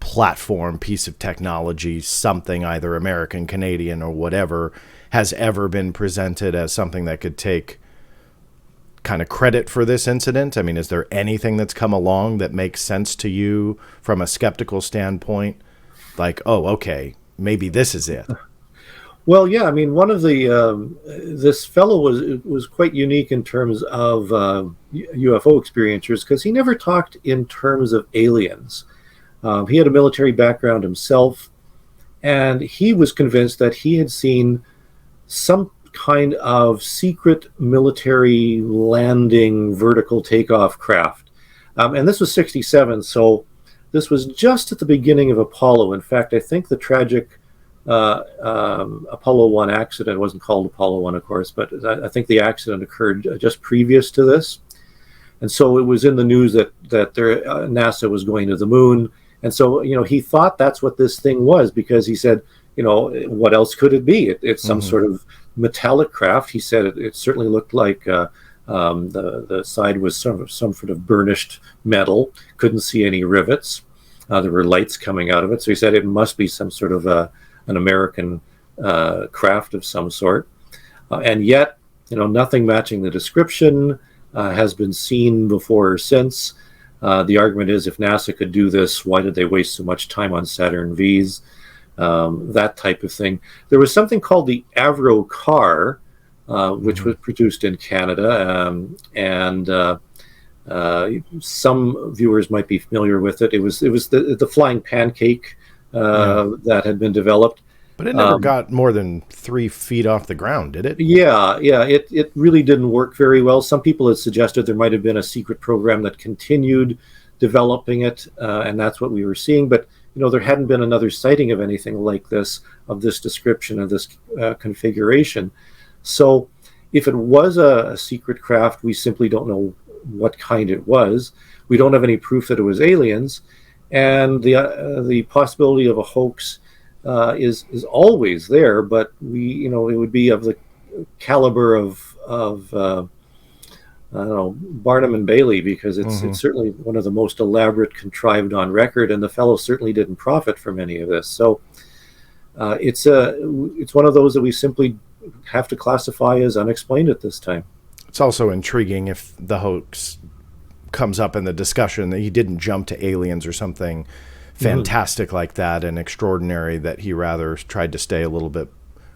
platform piece of technology, something either American, Canadian, or whatever, has ever been presented as something that could take kind of credit for this incident? I mean, is there anything that's come along that makes sense to you from a skeptical standpoint? Like, oh, okay, maybe this is it. Well, yeah, I mean, one of the this fellow was quite unique in terms of UFO experiencers because he never talked in terms of aliens. He had a military background himself, and he was convinced that he had seen some kind of secret military landing vertical takeoff craft. And this was 1967, so this was just at the beginning of Apollo. In fact, I think the tragic Apollo 1 accident wasn't called Apollo 1, of course, but I think the accident occurred just previous to this. And so it was in the news that NASA was going to the moon. And so, he thought that's what this thing was because he said, what else could it be? It's some sort of metallic craft. He said it certainly looked like the side was some sort of burnished metal. Couldn't see any rivets. There were lights coming out of it. So he said it must be some sort of an American craft of some sort. And yet, nothing matching the description has been seen before or since. The argument is if NASA could do this, why did they waste so much time on Saturn Vs? that type of thing. There was something called the Avro car, which was produced in Canada, and some viewers might be familiar with it. It was the flying pancake that had been developed. But it never got more than 3 feet off the ground, did it? Yeah. It really didn't work very well. Some people had suggested there might have been a secret program that continued developing it, and that's what we were seeing. But there hadn't been another sighting of anything like this, of this description, of this configuration. So if it was a secret craft, we simply don't know what kind it was. We don't have any proof that it was aliens, and the possibility of a hoax is always there. But it would be of the caliber of I don't know, Barnum and Bailey, because it's certainly one of the most elaborate, contrived on record, and the fellow certainly didn't profit from any of this. So it's one of those that we simply have to classify as unexplained at this time. It's also intriguing if the hoax comes up in the discussion that he didn't jump to aliens or something fantastic like that and extraordinary, that he rather tried to stay a little bit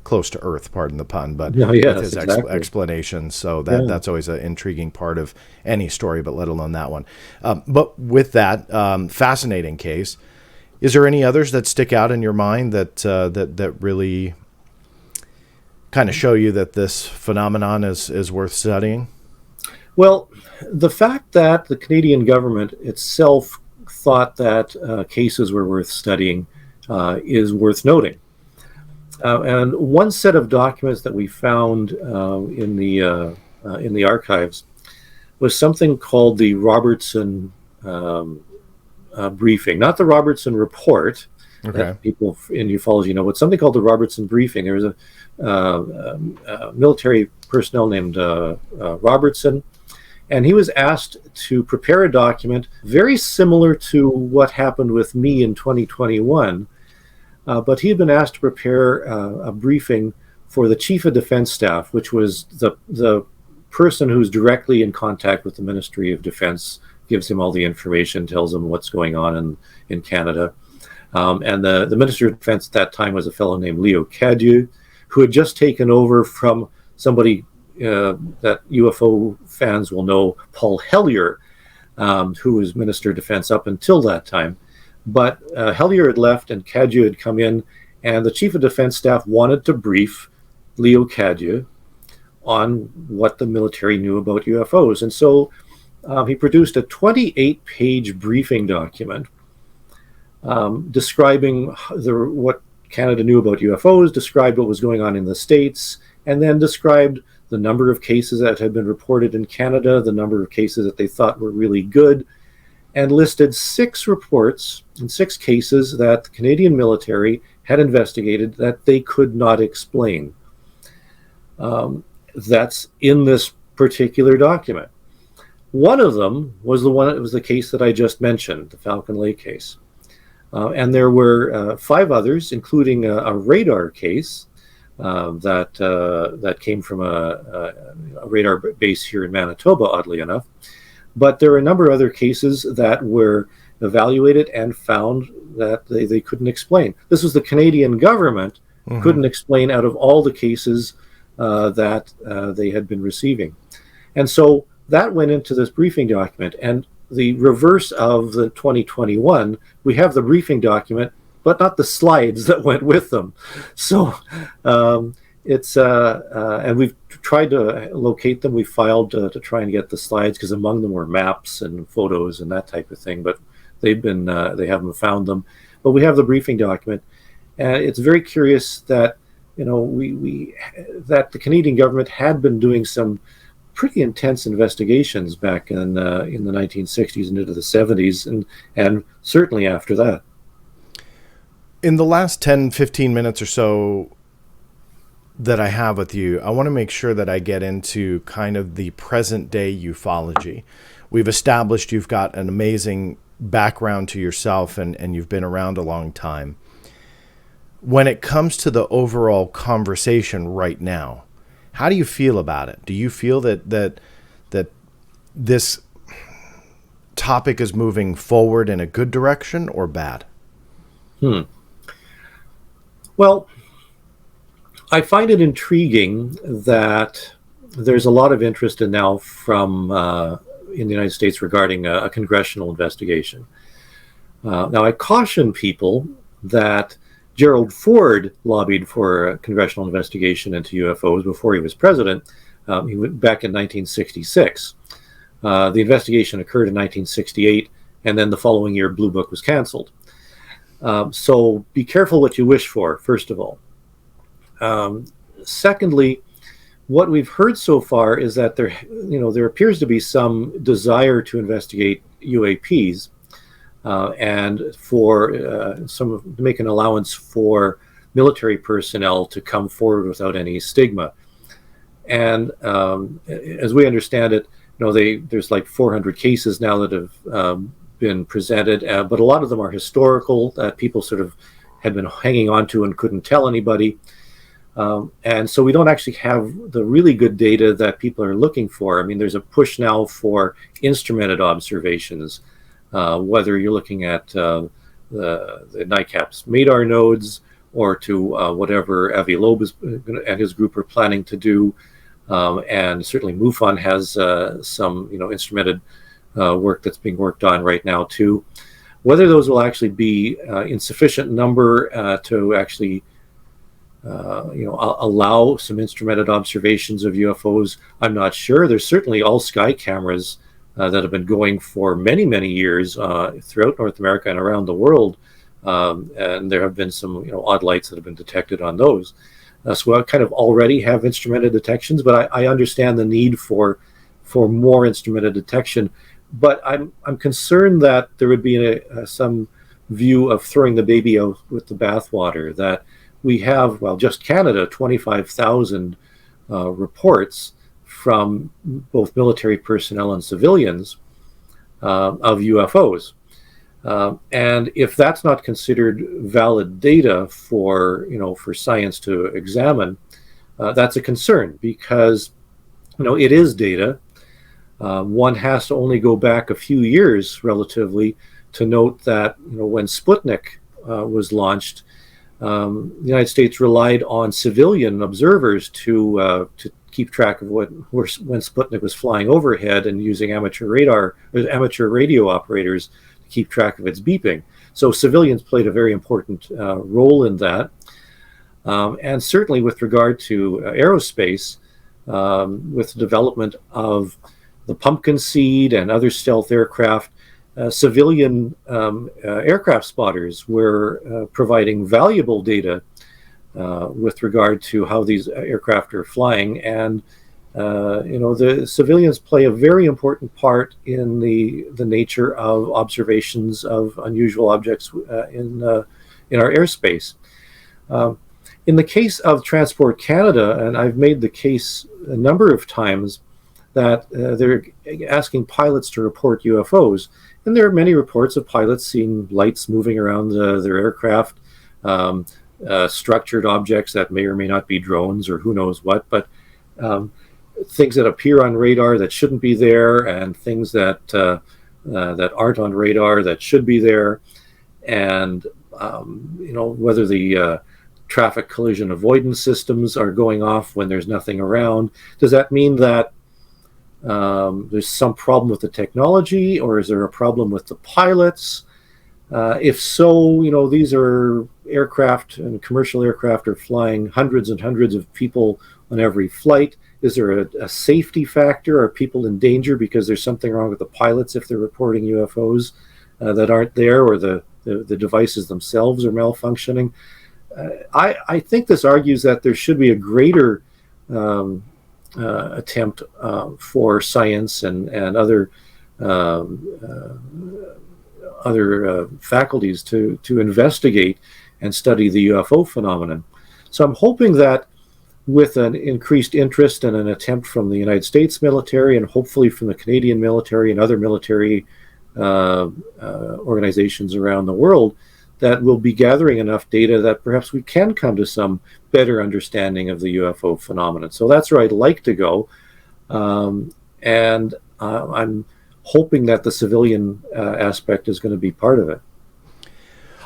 close to Earth, pardon the pun, but with his explanation. So that's always an intriguing part of any story, but let alone that one. But with that fascinating case, is there any others that stick out in your mind that really kind of show you that this phenomenon is worth studying? Well, the fact that the Canadian government itself thought that cases were worth studying is worth noting. And one set of documents that we found in the archives was something called the Robertson briefing, not the Robertson report. Okay. That people in ufology know, but something called the Robertson briefing. There was a military personnel named Robertson, and he was asked to prepare a document very similar to what happened with me in 2021. But he had been asked to prepare a briefing for the Chief of Defense Staff, which was the person who's directly in contact with the Ministry of Defense, gives him all the information, tells him what's going on in Canada. And the Minister of Defense at that time was a fellow named Leo Cadieux, who had just taken over from somebody that UFO fans will know, Paul Hellyer, who was Minister of Defense up until that time. But Hellyer had left and Cadieux had come in, and the Chief of Defense Staff wanted to brief Leo Cadieux on what the military knew about UFOs. And so he produced a 28-page briefing document describing what Canada knew about UFOs, described what was going on in the States, and then described the number of cases that had been reported in Canada, the number of cases that they thought were really good, and listed 6 reports and 6 cases that the Canadian military had investigated that they could not explain. That's in this particular document. One of them was the case that I just mentioned, the Falcon Lake case. And there were 5 others, including a radar case that came from a radar base here in Manitoba, oddly enough. But there were a number of other cases that were evaluated and found that they couldn't explain. This was the Canadian government couldn't explain out of all the cases that they had been receiving. And so that went into this briefing document. And the reverse of the 2021, we have the briefing document, but not the slides that went with them. So it's and we've tried to locate them. We filed to try and get the slides, because among them were maps and photos and that type of thing. But they haven't found them. But we have the briefing document, and it's very curious that that the Canadian government had been doing some pretty intense investigations back in the 1960s and into the 70s, and certainly after that. In the last 10, 15 minutes or so that I have with you, I want to make sure that I get into kind of the present day ufology. We've established you've got an amazing background to yourself, and you've been around a long time. When it comes to the overall conversation right now, how do you feel about it? Do you feel that this topic is moving forward in a good direction or bad? Well, I find it intriguing that there's a lot of interest in now from in the United States regarding a congressional investigation. Now, I caution people that Gerald Ford lobbied for a congressional investigation into UFOs before he was president. He went back in 1966. The investigation occurred in 1968, and then the following year, Blue Book was canceled. So be careful what you wish for, first of all. Secondly, what we've heard so far is that there appears to be some desire to investigate UAPs, and for to make an allowance for military personnel to come forward without any stigma. And as we understand it, there's like 400 cases now that have been presented, but a lot of them are historical that people sort of had been hanging on to and couldn't tell anybody. And so we don't actually have the really good data that people are looking for. I mean, there's a push now for instrumented observations, whether you're looking at the NICAP's MADAR nodes or to whatever Avi Loeb and his group are planning to do. And certainly MUFON has some instrumented work that's being worked on right now too. Whether those will actually be in sufficient number to actually allow some instrumented observations of UFOs, I'm not sure. There's certainly all sky cameras that have been going for many, many years throughout North America and around the world, and there have been some odd lights that have been detected on those. So I kind of already have instrumented detections, but I understand the need for more instrumented detection. But I'm concerned that there would be some view of throwing the baby out with the bathwater, that we have, just Canada, 25,000 reports from both military personnel and civilians of UFOs. And if that's not considered valid data for science to examine, that's a concern, because it is data. One has to only go back a few years relatively to note that when Sputnik was launched, the United States relied on civilian observers to keep track of when Sputnik was flying overhead, and using amateur radio operators to keep track of its beeping. So civilians played a very important role in that. And certainly with regard to aerospace, with the development of the Pumpkin Seed and other stealth aircraft, civilian aircraft spotters were providing valuable data with regard to how these aircraft are flying. And the civilians play a very important part in the nature of observations of unusual objects in our airspace. In the case of Transport Canada, and I've made the case a number of times, that they're asking pilots to report UFOs. And there are many reports of pilots seeing lights moving around their aircraft, structured objects that may or may not be drones or who knows what, but things that appear on radar that shouldn't be there, and things that aren't on radar that should be there. And whether the traffic collision avoidance systems are going off when there's nothing around. Does that mean that there's some problem with the technology, or is there a problem with the pilots? If so, these are aircraft, and commercial aircraft are flying hundreds and hundreds of people on every flight. Is there a safety factor? Are people in danger because there's something wrong with the pilots if they're reporting UFOs that aren't there, or the devices themselves are malfunctioning? I think this argues that there should be a greater attempt for science and other faculties to investigate and study the UFO phenomenon. So I'm hoping that with an increased interest and an attempt from the United States military, and hopefully from the Canadian military and other military organizations around the world, that we'll be gathering enough data that perhaps we can come to some better understanding of the UFO phenomenon. So that's where I'd like to go. And I'm hoping that the civilian aspect is going to be part of it.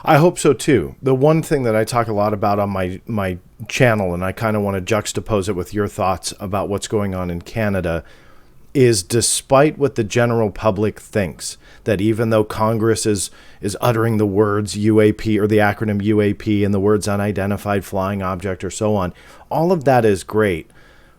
I hope so too. The one thing that I talk a lot about on my channel, and I kind of want to juxtapose it with your thoughts about what's going on in Canada, is despite what the general public thinks, that even though Congress is uttering the words UAP or the acronym UAP and the words unidentified flying object or so on, all of that is great.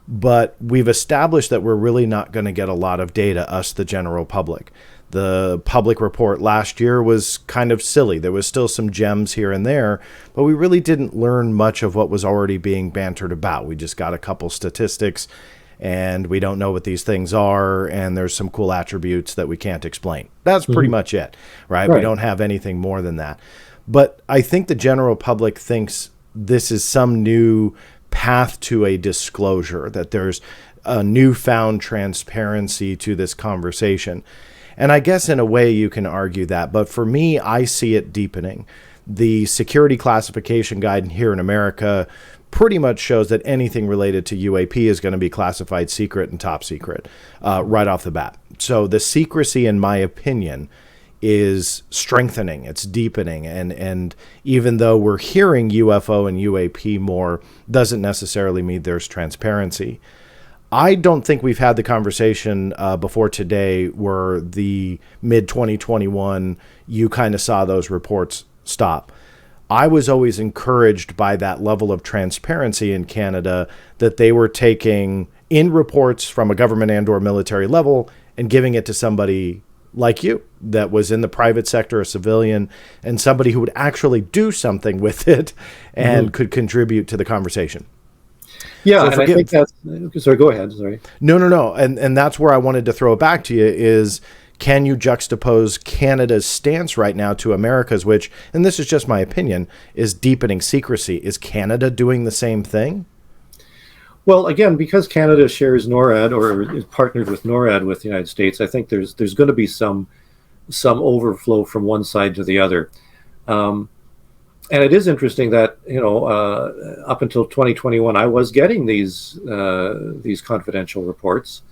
But we've established that we're really not going to get a lot of data, us, the general public. The public report last year was kind of silly. There was still some gems here and there, but we really didn't learn much of what was already being bantered about. We just got a couple statistics, and we don't know what these things are, and there's some cool attributes that we can't explain. That's pretty much it, right? We don't have anything more than that. But I think the general public thinks this is some new path to a disclosure, that there's a newfound transparency to this conversation. And I guess in a way you can argue that, but for me, I see it deepening. The security classification guide here in America pretty much shows that anything related to UAP is going to be classified secret and top secret right off the bat. So the secrecy, in my opinion, is strengthening, it's deepening. And even though we're hearing UFO and UAP more, doesn't necessarily mean there's transparency. I don't think we've had the conversation before today where the mid-2021, you kind of saw those reports stop. I was always encouraged by that level of transparency in Canada, that they were taking in reports from a government and or military level and giving it to somebody like you that was in the private sector, a civilian, and somebody who would actually do something with it and could contribute to the conversation. Yeah, so and I think that's... Sorry, go ahead. Sorry. No. And that's where I wanted to throw it back to you is, can you juxtapose Canada's stance right now to America's, which, and this is just my opinion, is deepening secrecy? Is Canada doing the same thing? Well, again, because Canada shares NORAD or is partnered with NORAD with the United States, I think there's going to be some overflow from one side to the other. And it is interesting that, up until 2021, I was getting these confidential reports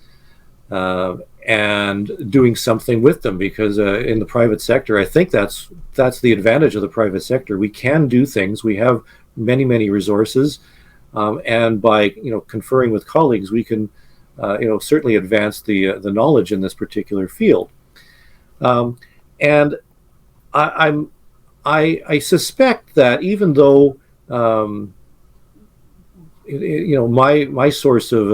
and doing something with them, because in the private sector, I think that's the advantage of the private sector. We can do things. We have many, many resources, and by conferring with colleagues, we can certainly advance the knowledge in this particular field. And I suspect that even though my source of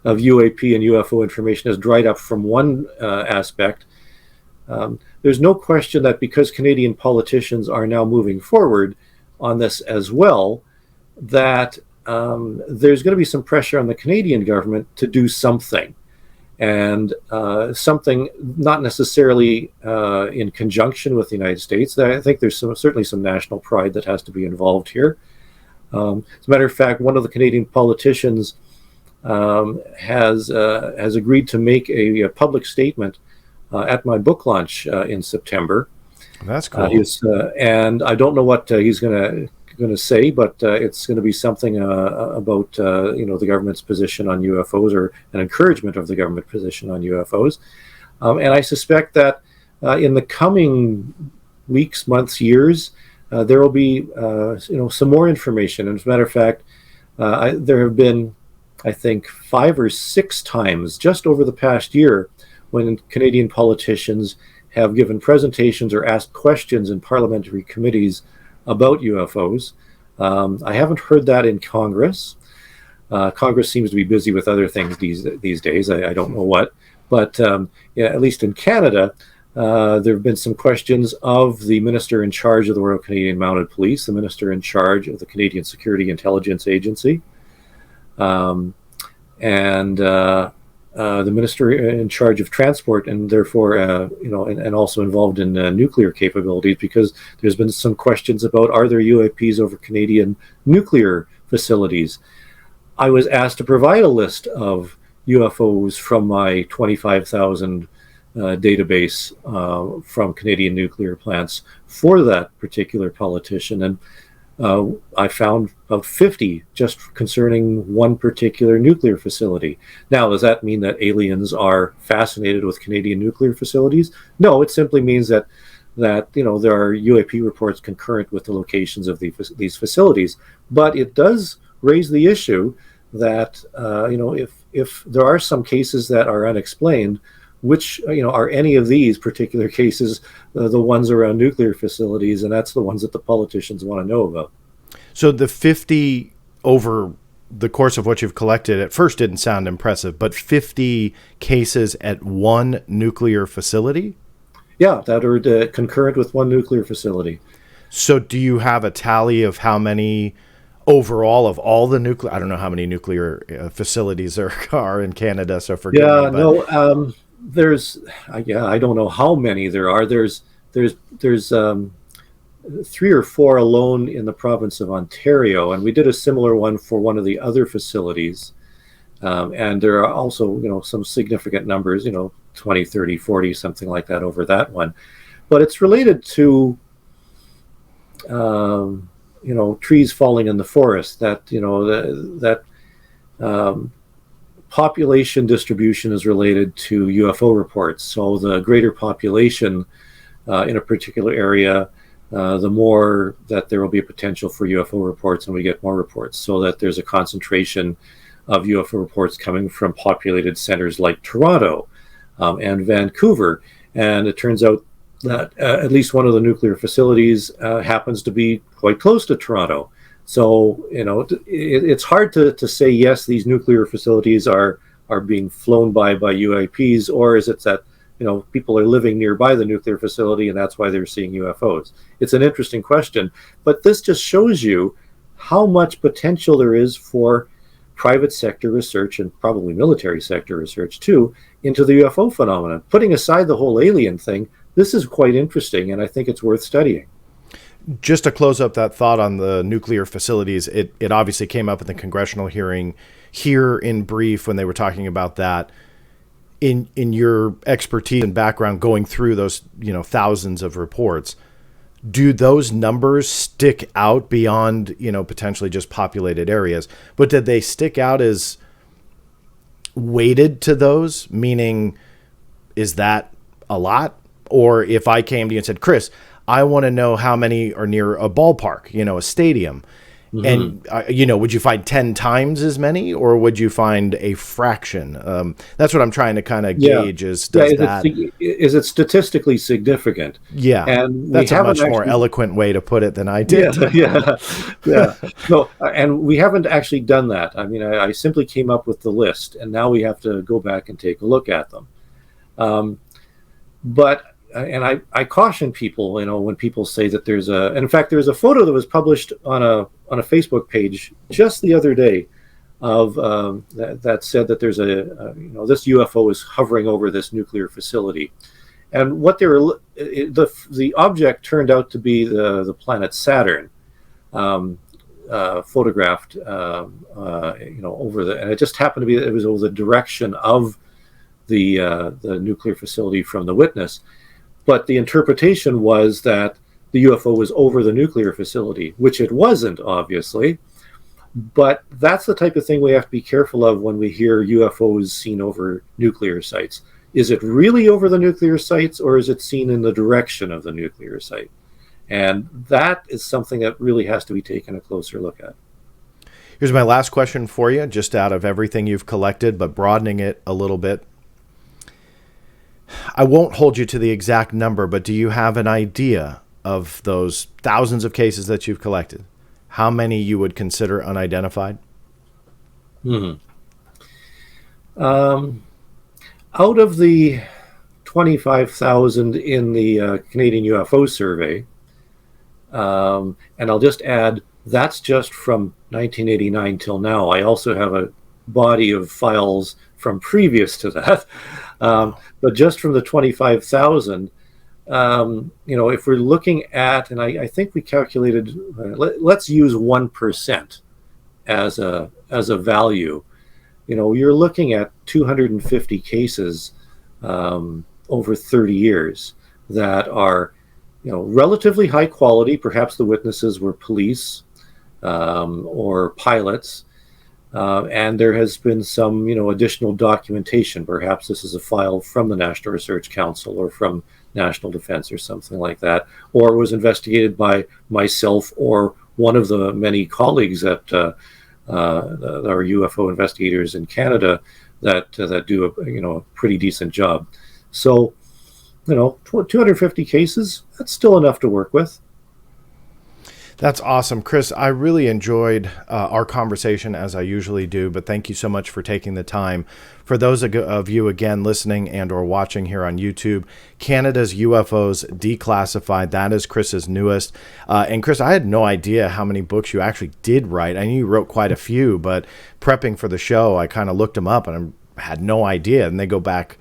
UAP and UFO information has dried up from one aspect, there's no question that because Canadian politicians are now moving forward on this as well, that there's going to be some pressure on the Canadian government to do something. And something not necessarily in conjunction with the United States. I think there's certainly some national pride that has to be involved here. As a matter of fact, one of the Canadian politicians has agreed to make a public statement at my book launch in September. That's cool. And I don't know what he's going to say, but it's going to be something about the government's position on UFOs, or an encouragement of the government position on UFOs. And I suspect that in the coming weeks, months, years, there will be some more information. And as a matter of fact, there have been, I think, 5 or 6 times just over the past year when Canadian politicians have given presentations or asked questions in parliamentary committees about UFOs. I haven't heard that in Congress. Congress seems to be busy with other things these days. I don't know what, but at least in Canada, there have been some questions of the minister in charge of the Royal Canadian Mounted Police, the minister in charge of the Canadian Security Intelligence Agency, and the minister in charge of transport, and therefore, and also involved in nuclear capabilities, because there's been some questions about, are there UAPs over Canadian nuclear facilities? I was asked to provide a list of UFOs from my 25,000 database from Canadian nuclear plants for that particular politician, and I found about 50 just concerning one particular nuclear facility. Now, does that mean that aliens are fascinated with Canadian nuclear facilities? No, it simply means that that there are UAP reports concurrent with the locations of these facilities. But it does raise the issue that if there are some cases that are unexplained, which are any of these particular cases the ones around nuclear facilities, and that's the ones that the politicians want to know about. So the 50 over the course of what you've collected at first didn't sound impressive, but 50 cases at one nuclear facility? Yeah, that are concurrent with one nuclear facility. So do you have a tally of how many overall of all the nuclear? I don't know how many nuclear facilities there are in Canada, so forgive me. No, there's I don't know how many there are. There's 3 or 4 alone in the province of Ontario, and we did a similar one for one of the other facilities. And there are also, some significant numbers, 20, 30, 40, something like that over that one. But it's related to, trees falling in the forest, that, that population distribution is related to UFO reports. So the greater population in a particular area, the more that there will be a potential for UFO reports, and we get more reports, so that there's a concentration of UFO reports coming from populated centers like Toronto and Vancouver. And it turns out that at least one of the nuclear facilities happens to be quite close to Toronto. So, it's hard to say, yes, these nuclear facilities are being flown by UAPs, or is it that people are living nearby the nuclear facility and that's why they're seeing UFOs? It's an interesting question, but this just shows you how much potential there is for private sector research, and probably military sector research too, into the UFO phenomenon. Putting aside the whole alien thing, this is quite interesting, and I think it's worth studying. Just to close up that thought on the nuclear facilities, it obviously came up in the congressional hearing here in brief when they were talking about that. In your expertise and background going through those, thousands of reports, do those numbers stick out beyond, potentially just populated areas? But did they stick out as weighted to those? Meaning, is that a lot? Or if I came to you and said, Chris, I want to know how many are near a ballpark, a stadium. Mm-hmm. And, would you find 10 times as many, or would you find a fraction? That's what I'm trying to kind of gauge is it statistically significant? Yeah. And that's a much more eloquent way to put it than I did. Yeah. No, and we haven't actually done that. I mean, I simply came up with the list, and now we have to go back and take a look at them. But I caution people, when people say that there's in fact, there's a photo that was published on a Facebook page just the other day of that said that there's this UFO is hovering over this nuclear facility, and what the object turned out to be the planet Saturn, photographed, and it just happened to be that it was over the direction of the nuclear facility from the witness. But the interpretation was that the UFO was over the nuclear facility, which it wasn't, obviously. But that's the type of thing we have to be careful of when we hear UFOs seen over nuclear sites. Is it really over the nuclear sites, or is it seen in the direction of the nuclear site? And that is something that really has to be taken a closer look at. Here's my last question for you, just out of everything you've collected, but broadening it a little bit. I won't hold you to the exact number, but do you have an idea of those thousands of cases that you've collected? How many you would consider unidentified? Out of the 25,000 in the Canadian UFO Survey, and I'll just add, that's just from 1989 till now. I also have a body of files from previous to that. But just from the 25,000, if we're looking at, and I think we calculated, let's use 1% as a value. You're looking at 250 cases over 30 years that are, relatively high quality. Perhaps the witnesses were police or pilots. And there has been some, additional documentation. Perhaps this is a file from the National Research Council or from national defense or something like that, or was investigated by myself or one of the many colleagues that are UFO investigators in Canada that do a pretty decent job. So, 250 cases, that's still enough to work with. That's awesome. Chris, I really enjoyed our conversation, as I usually do, but thank you so much for taking the time. For those of you, again, listening and or watching here on YouTube, Canada's UFOs Declassified, that is Chris's newest. And Chris, I had no idea how many books you actually did write. I knew you wrote quite a few, but prepping for the show, I kind of looked them up, and I had no idea. And they go back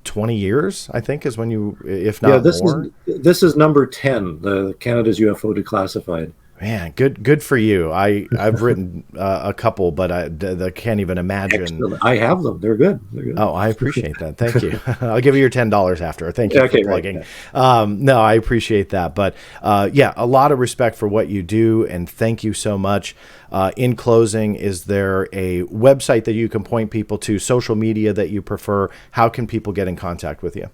20 years, I think, is when you, if not more. This is number 10, the Canada's UFO Declassified. Man, good for you. I've written a couple, but I can't even imagine. Excellent. I have them. They're good. Oh, I appreciate that. Thank you. I'll give you your $10 after. Thank you for plugging. Right. No, I appreciate that. But yeah, a lot of respect for what you do, and thank you so much. In closing, is there a website that you can point people to, social media that you prefer? How can people get in contact with you?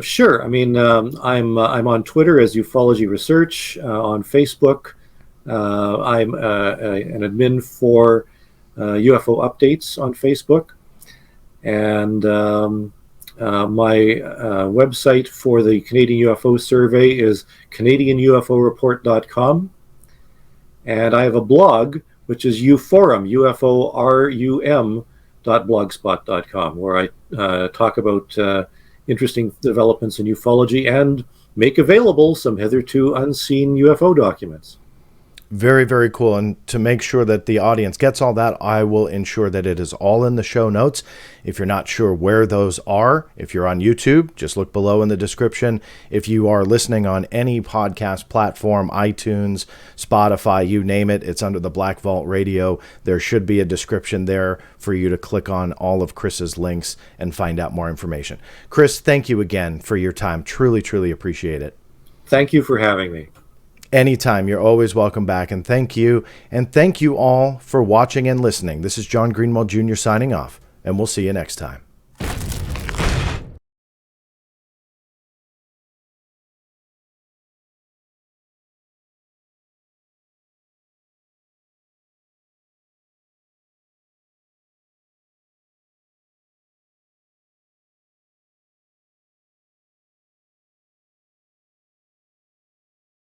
Sure. I mean, I'm on Twitter as Ufology Research, on Facebook. I'm an admin for UFO Updates on Facebook. And my website for the Canadian UFO Survey is CanadianUFOReport.com. And I have a blog, which is uforum, uforum.blogspot.com, where I talk about interesting developments in ufology and make available some hitherto unseen UFO documents. Very, very cool. And to make sure that the audience gets all that, I will ensure that it is all in the show notes. If you're not sure where those are, if you're on YouTube, just look below in the description. If you are listening on any podcast platform, iTunes, Spotify, you name it, it's under the Black Vault Radio. There should be a description there for you to click on all of Chris's links and find out more information. Chris, thank you again for your time. Truly, truly appreciate it. Thank you for having me. Anytime. You're always welcome back. And thank you. And thank you all for watching and listening. This is John Greenwald Jr. signing off, and we'll see you next time.